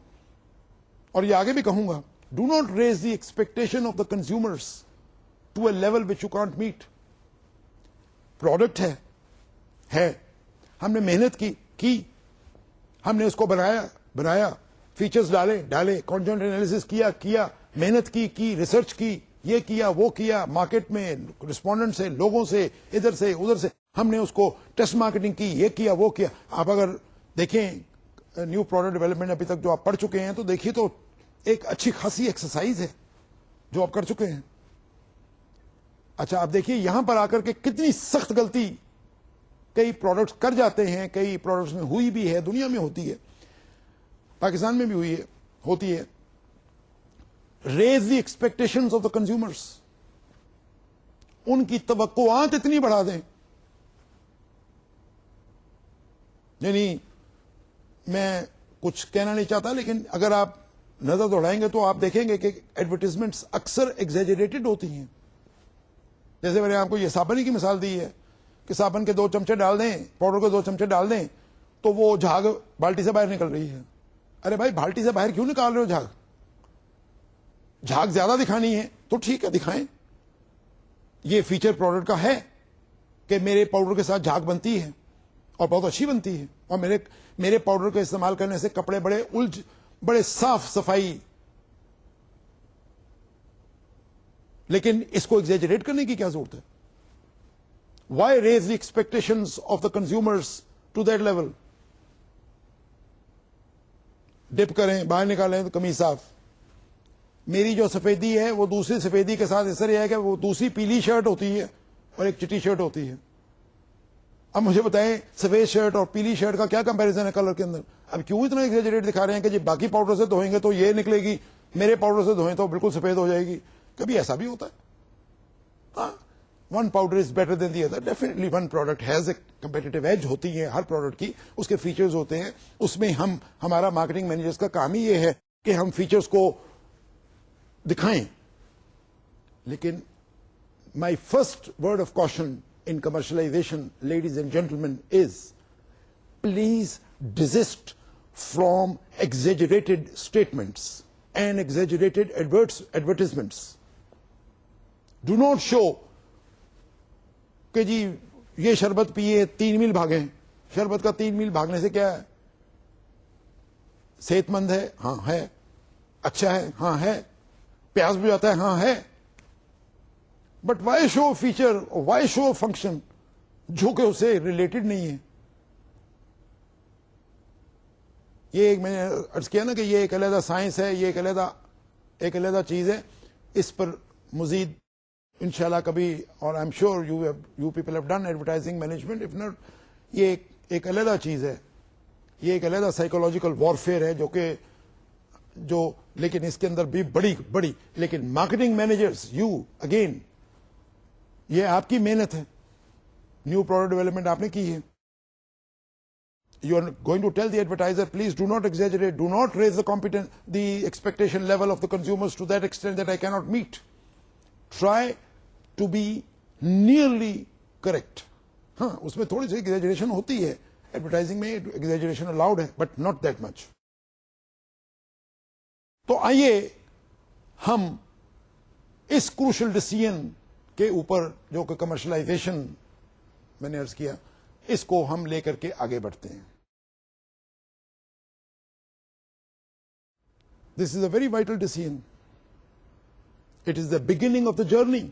اور یہ آگے بھی کہوں گا. Do not raise the expectation of the consumers to a level which you can't meet. Product ہے ہم نے محنت کی ہم نے اس کو بنایا فیچرز ڈالے کانٹینٹ انالیسس کیا محنت کی ریسرچ کی یہ کیا وہ کیا مارکیٹ میں رسپونڈنٹ سے لوگوں سے ادھر سے ادھر سے ہم نے اس کو ٹیسٹ مارکیٹنگ کی یہ کیا وہ کیا. آپ اگر دیکھیں نیو پروڈکٹ ڈیولپمنٹ ابھی تک جو آپ پڑھ چکے ہیں تو دیکھیے تو ایک اچھی خاصی ایکسرسائز ہے جو آپ کر چکے ہیں. اچھا آپ دیکھیے یہاں پر آ کر کے کتنی سخت غلطی کئی پروڈکٹس کر جاتے ہیں. کئی پروڈکٹس میں ہوئی بھی ہے, دنیا میں ہوتی ہے, پاکستان میں بھی ہوتی ہے. Raise the expectations of the consumers. ان کی توقعات اتنی بڑھا دیں. یعنی میں کچھ کہنا نہیں چاہتا لیکن اگر آپ نظر دوڑائیں گے تو آپ دیکھیں گے کہ ایڈورٹیزمنٹس اکثر ایگزیجریٹڈ ہوتی ہیں. جیسے میں نے آپ کو یہ صابن کی مثال دی ہے کہ صابن کے 2 چمچے ڈال دیں, پاؤڈر کے 2 چمچے ڈال دیں تو وہ جھاگ بالٹی سے باہر نکل رہی ہے. ارے بھائی بالٹی سے باہر کیوں نکال رہے ہو جھاگ زیادہ دکھانی ہے تو ٹھیک ہے دکھائیں. یہ فیچر پروڈکٹ کا ہے کہ میرے پاؤڈر کے ساتھ جھاگ بنتی ہے اور بہت اچھی بنتی ہے اور میرے پاؤڈر کا استعمال کرنے سے کپڑے بڑے صاف صفائی. لیکن اس کو ایگزیجریٹ کرنے کی کیا ضرورت ہے؟ Why raise the expectations of the consumers to that level. Dip کریں باہر نکالیں تو قمیض صاف. میری جو سفیدی ہے وہ دوسری سفیدی کے ساتھ اس طرح ہے کہ وہ دوسری پیلی شرٹ ہوتی ہے اور ایک چٹی شرٹ ہوتی ہے. اب مجھے بتائیں سفید شرٹ اور پیلی شرٹ کا کیا کمپیریزن ہے کلر کے اندر؟ اب کیوں اتنا ایگزیجریٹ دکھا رہے ہیں کہ جی باقی پاؤڈر سے دھوئیں گے تو یہ نکلے گی, میرے پاؤڈر سے دھوئیں تو بالکل سفید ہو جائے گی. کبھی ایسا بھی ہوتا ہے؟ ہاں, one powder is better than the other. Definitely one product has a competitive edge ہوتی ہے ہر پروڈکٹ کی, اس کے فیچرز ہوتے ہیں. اس میں ہمارا مارکیٹنگ مینیجرز کا کام ہی یہ ہے کہ ہم فیچرز کو دکھائیں. لیکن my first word of کاشن in commercialization, ladies and gentlemen, is please desist from exaggerated statements and exaggerated advertisements. Do not show کہ جی یہ شربت پیے 3 میل بھاگیں. شربت کا 3 میل بھاگنے سے کیا ہے؟ صحت مند ہے, ہاں ہے. اچھا ہے, ہاں ہے. پیاس بھی آتا ہے, ہاں ہے. But why show feature, why show function جو کہ اسے ریلیٹڈ نہیں ہے. یہ میں نے عرض کیا نا کہ یہ ایک علیحدہ سائنس ہے, یہ ایک علیحدہ چیز ہے. اس پر مزید انشاءاللہ کبھی, اور آئی am sure you people have done advertising management, if not, یہ ایک علیحدہ چیز ہے. یہ ایک علیحدہ سائیکولوجیکل وارفیئر ہے جو لیکن اس کے اندر بھی بڑی لیکن مارکیٹنگ مینیجرز, یو اگین, یہ آپ کی محنت ہے. نیو پروڈکٹ ڈیولپمنٹ آپ نے کی ہے. You are going to tell the advertiser please do not exaggerate, do not raise the expectation level of the consumers to that extent that I can not meet. Try to be nearly correct. ہاں اس میں تھوڑی سی exaggeration ہوتی ہے, advertising میں exaggeration allowed ہے but not that much. تو آئیے ہم اس کروشل ڈیسیژن کے اوپر جو کہ کمرشلائزیشن میں نے عرض کیا, اس کو ہم لے کر کے آگے بڑھتے ہیں. This is a very vital decision. It is the beginning of the journey.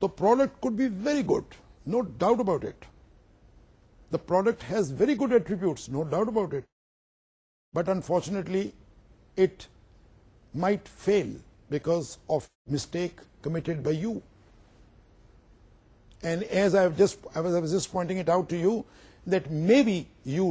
the product could be very good, no doubt about it. The product has very good attributes, no doubt about it. But unfortunately, it might fail because of mistake committed by you. And as I was just pointing it out to you, that maybe you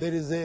there is a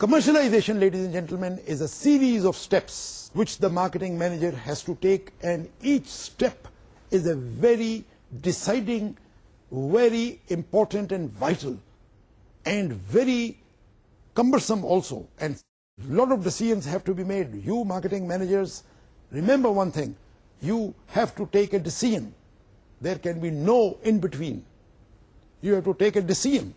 Commercialization, ladies and gentlemen, is a series of steps which the marketing manager has to take, and each step is a very deciding, very important and vital, and very cumbersome also. And a lot of decisions have to be made. You marketing managers, remember one thing, you have to take a decision. There can be no in between. You have to take a decision.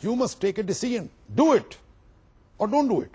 You must take a decision. Do it or don't do it.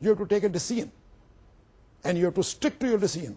You have to take a decision and you have to stick to your decision.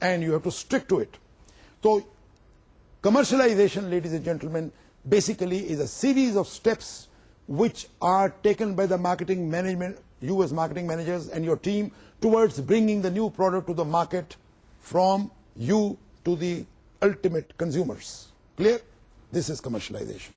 and you have to stick to it. So commercialization, ladies and gentlemen, basically is a series of steps which are taken by the marketing management, you as marketing managers and your team, towards bringing the new product to the market from you to the ultimate consumers. Clear? This is commercialization.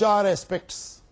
4 aspects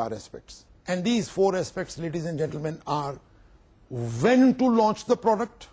4 aspects. And these 4 aspects, ladies and gentlemen, are when to launch the product.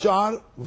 4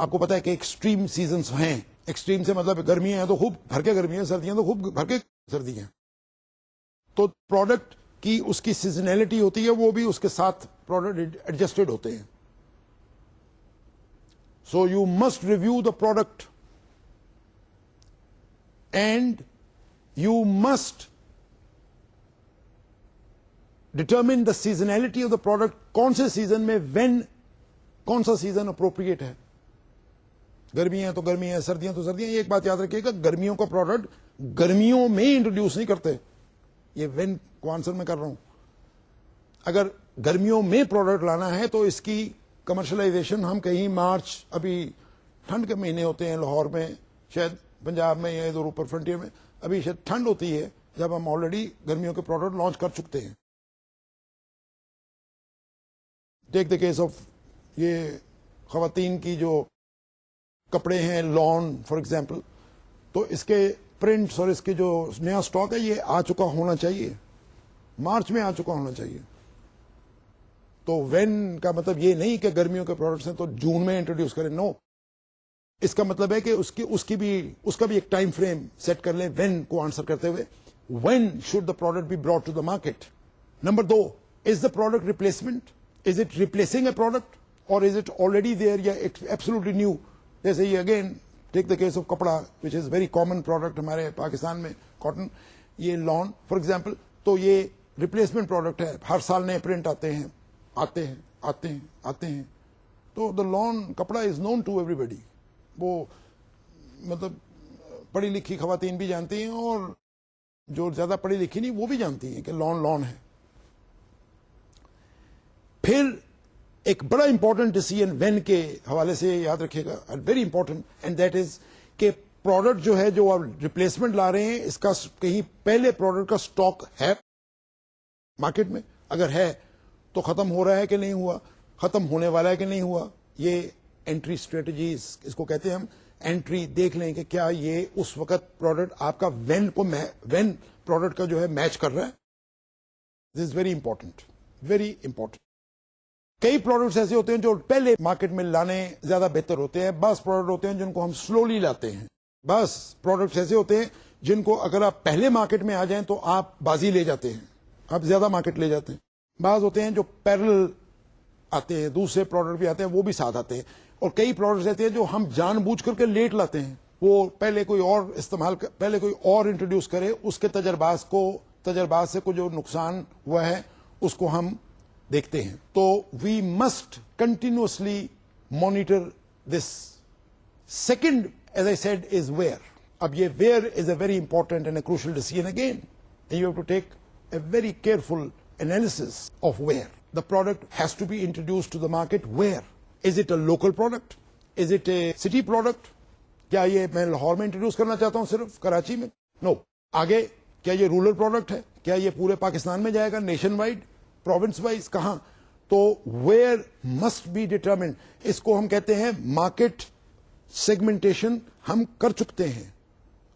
آپ کو پتا ہے کہ extreme seasons ہیں. Extreme سے مطلب گرمیاں ہیں تو خوب بھر کے گرمیاں، سردیاں تو خوب بھر کے سردیاں. تو پروڈکٹ کی اس کی سیزنلٹی ہوتی ہے، وہ بھی اس کے ساتھ پروڈکٹ ایڈجسٹڈ ہوتے ہیں. So you must review the product and you must determine the seasonality of the product. کون سے سیزن میں وین کون سا سیزن اپروپریٹ ہے. گرمیاں ہیں تو گرمیاں ہیں، سردیاں تو سردیاں. یہ ایک بات یاد رکھیے گا، گرمیوں کا پروڈکٹ گرمیوں میں انٹروڈیوس نہیں کرتے. یہ وین کو آنسر میں کر رہا ہوں. اگر گرمیوں میں پروڈکٹ لانا ہے تو اس کی کمرشلائزیشن ہم کہیں مارچ، ابھی ٹھنڈ کے مہینے ہوتے ہیں لاہور میں، شاید پنجاب میں یا ادھر اوپر فرنٹیئر میں ابھی شاید ٹھنڈ ہوتی ہے جب ہم آلریڈی گرمیوں کے پروڈکٹ لانچ کر چکتے ہیں. ٹیک دا کیس آف یہ خواتین کی جو کپڑے ہیں، لان فار ایگزامپل، تو اس کے پرنٹس اور اس کے جو نیا سٹاک ہے یہ آ چکا ہونا چاہیے، مارچ میں آ چکا ہونا چاہیے. تو وین کا مطلب یہ نہیں کہ گرمیوں کے پروڈکٹس ہیں تو جون میں انٹروڈیوس کریں. نو، اس کا مطلب ہے کہ اس کا بھی ایک ٹائم فریم سیٹ کر لیں وین کو آنسر کرتے ہوئے. When should the product be brought to the market. Number 2، is the product replacement? Is it replacing a product اور از اٹ آلریڈی دیئر یا ایبسولوٹلی نیو؟ جیسے یہ again take the case of کپڑا which is very common product ہمارے پاکستان میں، cotton, یہ lawn for example. تو یہ ریپلیسمنٹ پروڈکٹ ہے، ہر سال نئے پرنٹ آتے ہیں. تو دا لان کپڑا از نون ٹو ایوری بڈی. وہ مطلب پڑھی لکھی خواتین بھی جانتی ہیں اور جو زیادہ پڑھی لکھی نہیں وہ بھی جانتی ہیں کہ لان ہے. پھر ایک بڑا امپورٹنٹ ڈیسیژن وین کے حوالے سے یاد رکھیے گا، very important, and that is کہ پروڈکٹ جو ہے جو آپ ریپلیسمنٹ لا رہے ہیں اس کا کہیں پہلے پروڈکٹ کا سٹاک ہے مارکیٹ میں. اگر ہے تو ختم ہو رہا ہے کہ نہیں ہوا، ختم ہونے والا ہے کہ نہیں ہوا. یہ انٹری اسٹریٹجیز اس کو کہتے ہیں ہم. انٹری دیکھ لیں کہ کیا یہ اس وقت پروڈکٹ آپ کا وین پروڈکٹ کا جو ہے میچ کر رہا ہے. This is very important, very important. کئی پروڈکٹس ایسے ہوتے ہیں جو پہلے مارکیٹ میں لانے زیادہ بہتر ہوتے ہیں. بعض پروڈکٹ ہوتے ہیں جن کو ہم سلولی لاتے ہیں. بعض پروڈکٹس ایسے ہوتے ہیں جن کو اگر آپ پہلے مارکیٹ میں آ جائیں تو آپ بازی لے جاتے ہیں، آپ زیادہ مارکیٹ لے جاتے ہیں. بعض ہوتے ہیں جو پیرل آتے ہیں، دوسرے پروڈکٹ بھی آتے ہیں وہ بھی ساتھ آتے ہیں. اور کئی پروڈکٹس رہتے ہیں جو ہم جان بوجھ کر کے لیٹ لاتے ہیں. وہ پہلے کوئی اور انٹروڈیوس کرے، اس کے تجربات سے جو نقصان ہوا ہے اس کو ہم دیکھتے ہیں. تو we must continuously monitor this. Second as I said is where. اب یہ where is a very important and a crucial decision again. You have to take a very careful analysis of where the product has to be introduced to the market. Where is it? A local product? Is it a city product? کیا یہ میں لاہور میں introduce کرنا چاہتا ہوں صرف کراچی میں؟ نو. آگے کیا یہ رورل پروڈکٹ ہے؟ کیا یہ پورے پاکستان میں جائے گا، نیشن وائڈ، پروونس وائز، کہاں؟ تو ویئر مسٹ بی ڈیٹرمنڈ. اس کو ہم کہتے ہیں مارکیٹ سیگمنٹیشن. ہم کر چکتے ہیں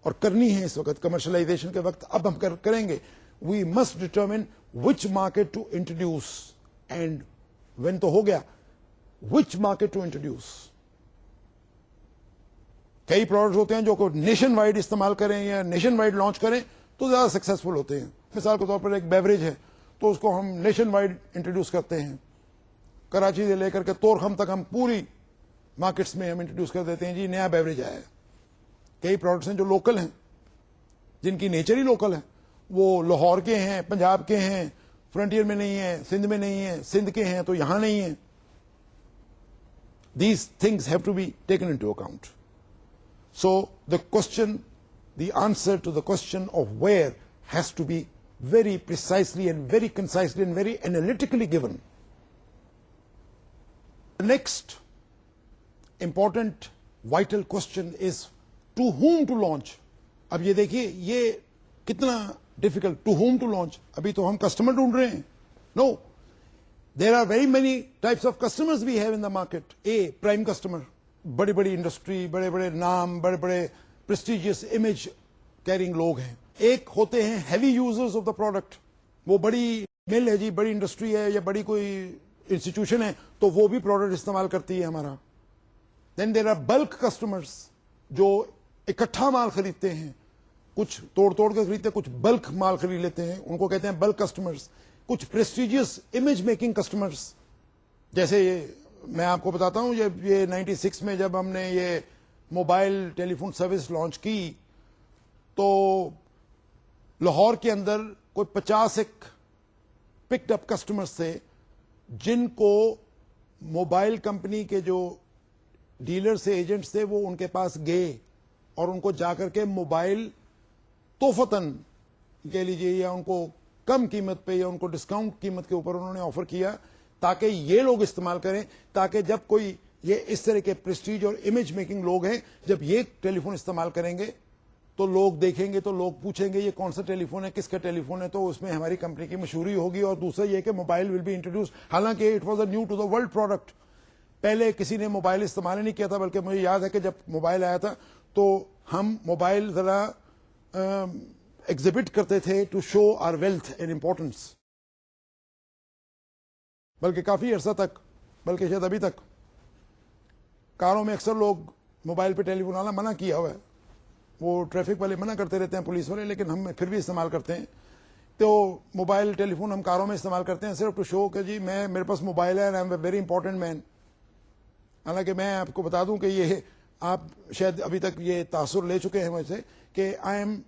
اور کرنی ہے اس وقت کمرشلائزیشن کے وقت. اب ہم کریں گے. We must determine which market to introduce and when تو ہو گیا which market to introduce. کئی پروڈکٹ ہوتے ہیں جو نیشن وائڈ استعمال کریں یا نیشن وائڈ لانچ کریں تو زیادہ سکسیسفل ہوتے ہیں. مثال کے طور پر ایک بیوریج ہے تو اس کو ہم نیشن وائڈ انٹروڈیوس کرتے ہیں. کراچی سے لے کر کے طورخم تک ہم پوری مارکیٹس میں ہم انٹروڈیوس کر دیتے ہیں، جی نیا بیوریج آیا ہے. کئی پروڈکٹس ہیں جو لوکل ہیں، جن کی نیچر ہی لوکل ہے. وہ لاہور کے ہیں، پنجاب کے ہیں، فرنٹیئر میں نہیں ہیں، سندھ میں نہیں ہیں، سندھ کے ہیں تو یہاں نہیں ہیں. These things have to be taken into account. So the answer to the question of where has to be very precisely and very concisely and very analytically given. The next important vital question is to whom to launch. اب یہ دیکھیے یہ کتنا difficult. To whom to launch. ابھی تو ہم customer ڈھونڈ رہے ہیں. No, there are very many types of customers we have in the market. A prime customer, بڑی بڑی انڈسٹری، بڑے بڑے نام، بڑے بڑے پریسٹیجیس امیج کیرنگ لوگ ہیں. ایک ہوتے ہیں heavy users of the product. وہ بڑی مل ہے جی، بڑی انڈسٹری ہے یا بڑی کوئی انسٹیٹیوشن ہے تو وہ بھی پروڈکٹ استعمال کرتی ہے ہمارا. دین دیر آر بلک کسٹمرس جو اکٹھا مال خریدتے ہیں, کچھ توڑ توڑ کے خریدتے ہیں, کچھ بلک مال خرید لیتے ہیں, ان کو کہتے ہیں بلک کسٹمرس. کچھ پریسٹیجیس امیج میکنگ کسٹمرس, جیسے میں آپ کو بتاتا ہوں جب یہ 96 میں جب ہم نے یہ موبائل ٹیلی فون سروس لانچ کی تو لاہور کے اندر کوئی 50 ایک پکڈ اپ کسٹمرز تھے جن کو موبائل کمپنی کے جو ڈیلر سے ایجنٹس تھے وہ ان کے پاس گئے اور ان کو جا کر کے موبائل توفتاً کہہ لیجیے یا ان کو کم قیمت پہ یا ان کو ڈسکاؤنٹ قیمت کے اوپر انہوں نے آفر کیا تاکہ یہ لوگ استعمال کریں, تاکہ جب کوئی یہ اس طرح کے پریسٹیج اور امیج میکنگ لوگ ہیں جب یہ ٹیلی فون استعمال کریں گے تو لوگ دیکھیں گے تو لوگ پوچھیں گے یہ کون سا ٹیلی فون ہے, کس کا ٹیلی فون ہے, تو اس میں ہماری کمپنی کی مشہوری ہوگی. اور دوسرا یہ کہ موبائل ول بی انٹروڈیوس, حالانکہ it was a new to the world product, پہلے کسی نے موبائل استعمال نہیں کیا تھا, بلکہ مجھے یاد ہے کہ جب موبائل آیا تھا تو ہم موبائل ذرا ایگزبٹ کرتے تھے to show our wealth and importance, بلکہ کافی عرصہ تک, بلکہ شاید ابھی تک کاروں میں اکثر لوگ موبائل پہ ٹیلی فون آنا منع کیا ہوا ہے, وہ ٹریفک والے منع کرتے رہتے ہیں, پولیس والے, لیکن ہم پھر بھی استعمال کرتے ہیں. تو موبائل ٹیلی فون ہم کاروں میں استعمال کرتے ہیں صرف ٹو شو کہ جی میرے پاس موبائل ہے, I am a very important man. حالانکہ میں آپ کو بتا دوں کہ یہ آپ شاید ابھی تک یہ تاثر لے چکے ہیں مجھ سے کہ I am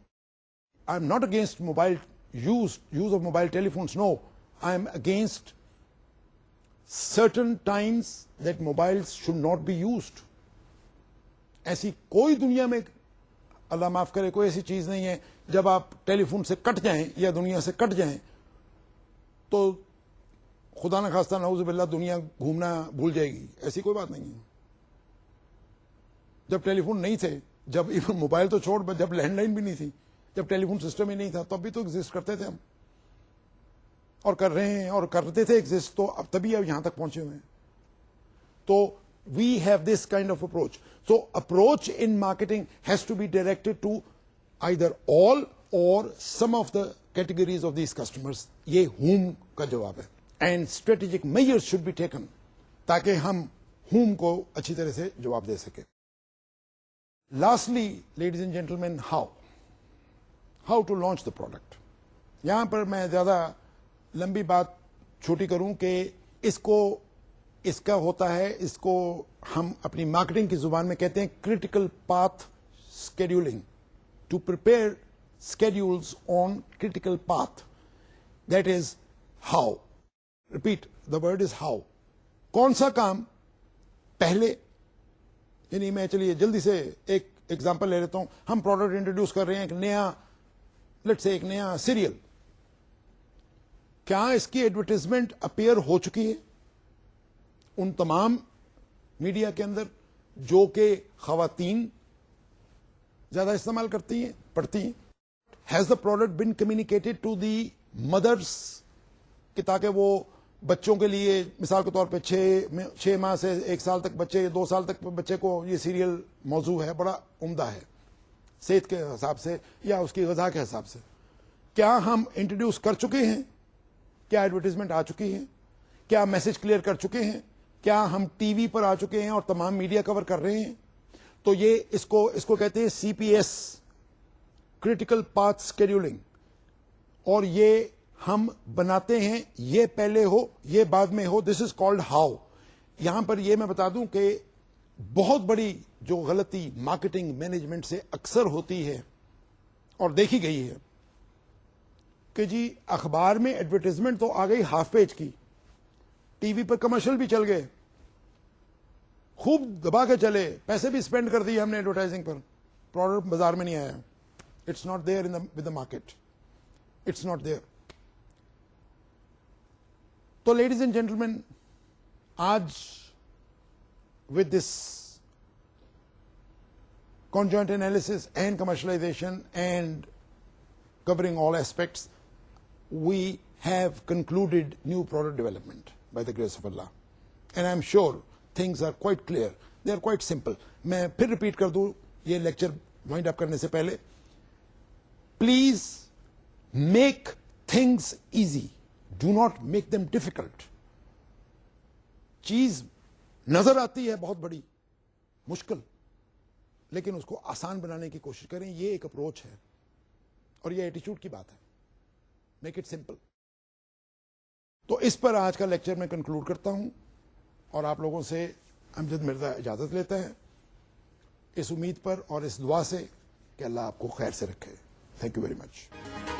not against mobile use of mobile telephones, no, I am against certain times that mobiles should not be used. ایسی کوئی دنیا میں اللہ معاف کرے کوئی ایسی چیز نہیں ہے جب آپ ٹیلی فون سے کٹ جائیں یا دنیا سے کٹ جائیں تو خدا نہ خواستہ نعوذ باللہ دنیا گھومنا بھول جائے گی, ایسی کوئی بات نہیں ہے. جب ٹیلی فون نہیں تھے, جب ایون موبائل تو چھوڑ, جب لینڈ لائن بھی نہیں تھی, جب ٹیلی فون سسٹم ہی نہیں تھا, تب بھی تو ایگزسٹ کرتے تھے ہم, اور کر رہے ہیں اور کرتے تھے ایگزسٹ, تو اب تبھی اب یہاں تک پہنچے ہوئے ہیں. تو we have this kind of approach. So approach in marketing has to be directed to either all or some of the categories of these customers. یہ ہوم کا جواب ہے. And strategic measures should be taken تاکہ ہم home کو اچھی طرح سے جواب دے سکیں. Lastly ladies and gentlemen, how to launch the product. یہاں پر میں زیادہ لمبی بات چھوٹی کروں کہ اس کا ہوتا ہے, اس کو ہم اپنی مارکیٹنگ کی زبان میں کہتے ہیں critical path scheduling. To prepare schedules on critical path, that is how. Repeat, the word is how. کون سا کام پہلے, یعنی میں چلیے جلدی سے ایک ایگزامپل لے لیتا ہوں. ہم پروڈکٹ انٹروڈیوس کر رہے ہیں, ایک نیا لیٹس سے ایک نیا سیریل, کیا اس کی ایڈورٹیزمنٹ اپیئر ہو چکی ہے ان تمام میڈیا کے اندر جو کہ خواتین زیادہ استعمال کرتی ہیں, پڑھتی ہیں. Has the product been communicated to the mothers کہ تاکہ وہ بچوں کے لیے مثال کے طور پہ 6 ماہ سے 1 سال تک بچے, 2 سال تک بچے کو یہ سیریل موضوع ہے, بڑا عمدہ ہے صحت کے حساب سے یا اس کی غذا کے حساب سے. کیا ہم انٹروڈیوس کر چکے ہیں؟ کیا ایڈورٹیزمنٹ آ چکی ہے؟ کیا میسج کلیئر کر چکے ہیں؟ کیا ہم ٹی وی پر آ چکے ہیں اور تمام میڈیا کور کر رہے ہیں؟ تو یہ اس کو کہتے ہیں C P S, critical path scheduling. اور یہ ہم بناتے ہیں, یہ پہلے ہو یہ بعد میں ہو, دس از کالڈ ہاؤ. یہاں پر یہ میں بتا دوں کہ بہت بڑی جو غلطی مارکیٹنگ مینجمنٹ سے اکثر ہوتی ہے اور دیکھی گئی ہے کہ جی اخبار میں ایڈورٹیزمنٹ تو آ گئی ہاف پیج کی, ٹی وی پر کمرشل بھی چل گئے, خوب دبا کے چلے, پیسے بھی اسپینڈ کر دیے ہم نے ایڈورٹائزنگ پر, پروڈکٹ بازار میں نہیں آیا. It's not there with the market, it's not there. تو لیڈیز اینڈ جینٹلمین, آج with this conjoint analysis and commercialization and covering all aspects, we have concluded new product development by the grace of Allah. And I'm sure things are quite clear. They are quite simple. میں پھر repeat کر دوں یہ lecture وائنڈ اپ کرنے سے پہلے. Please make things easy. Do not make them difficult. چیز نظر آتی ہے بہت بڑی, مشکل لیکن اس کو آسان بنانے کی کوشش کریں. یہ ایک اپروچ ہے اور یہ ایٹیچیوڈ کی بات ہے. Make it simple. تو اس پر آج کا لیکچر میں کنکلوڈ کرتا ہوں اور آپ لوگوں سے امجد مرزا اجازت لیتا ہے اس امید پر اور اس دعا سے کہ اللہ آپ کو خیر سے رکھے. Thank you very much.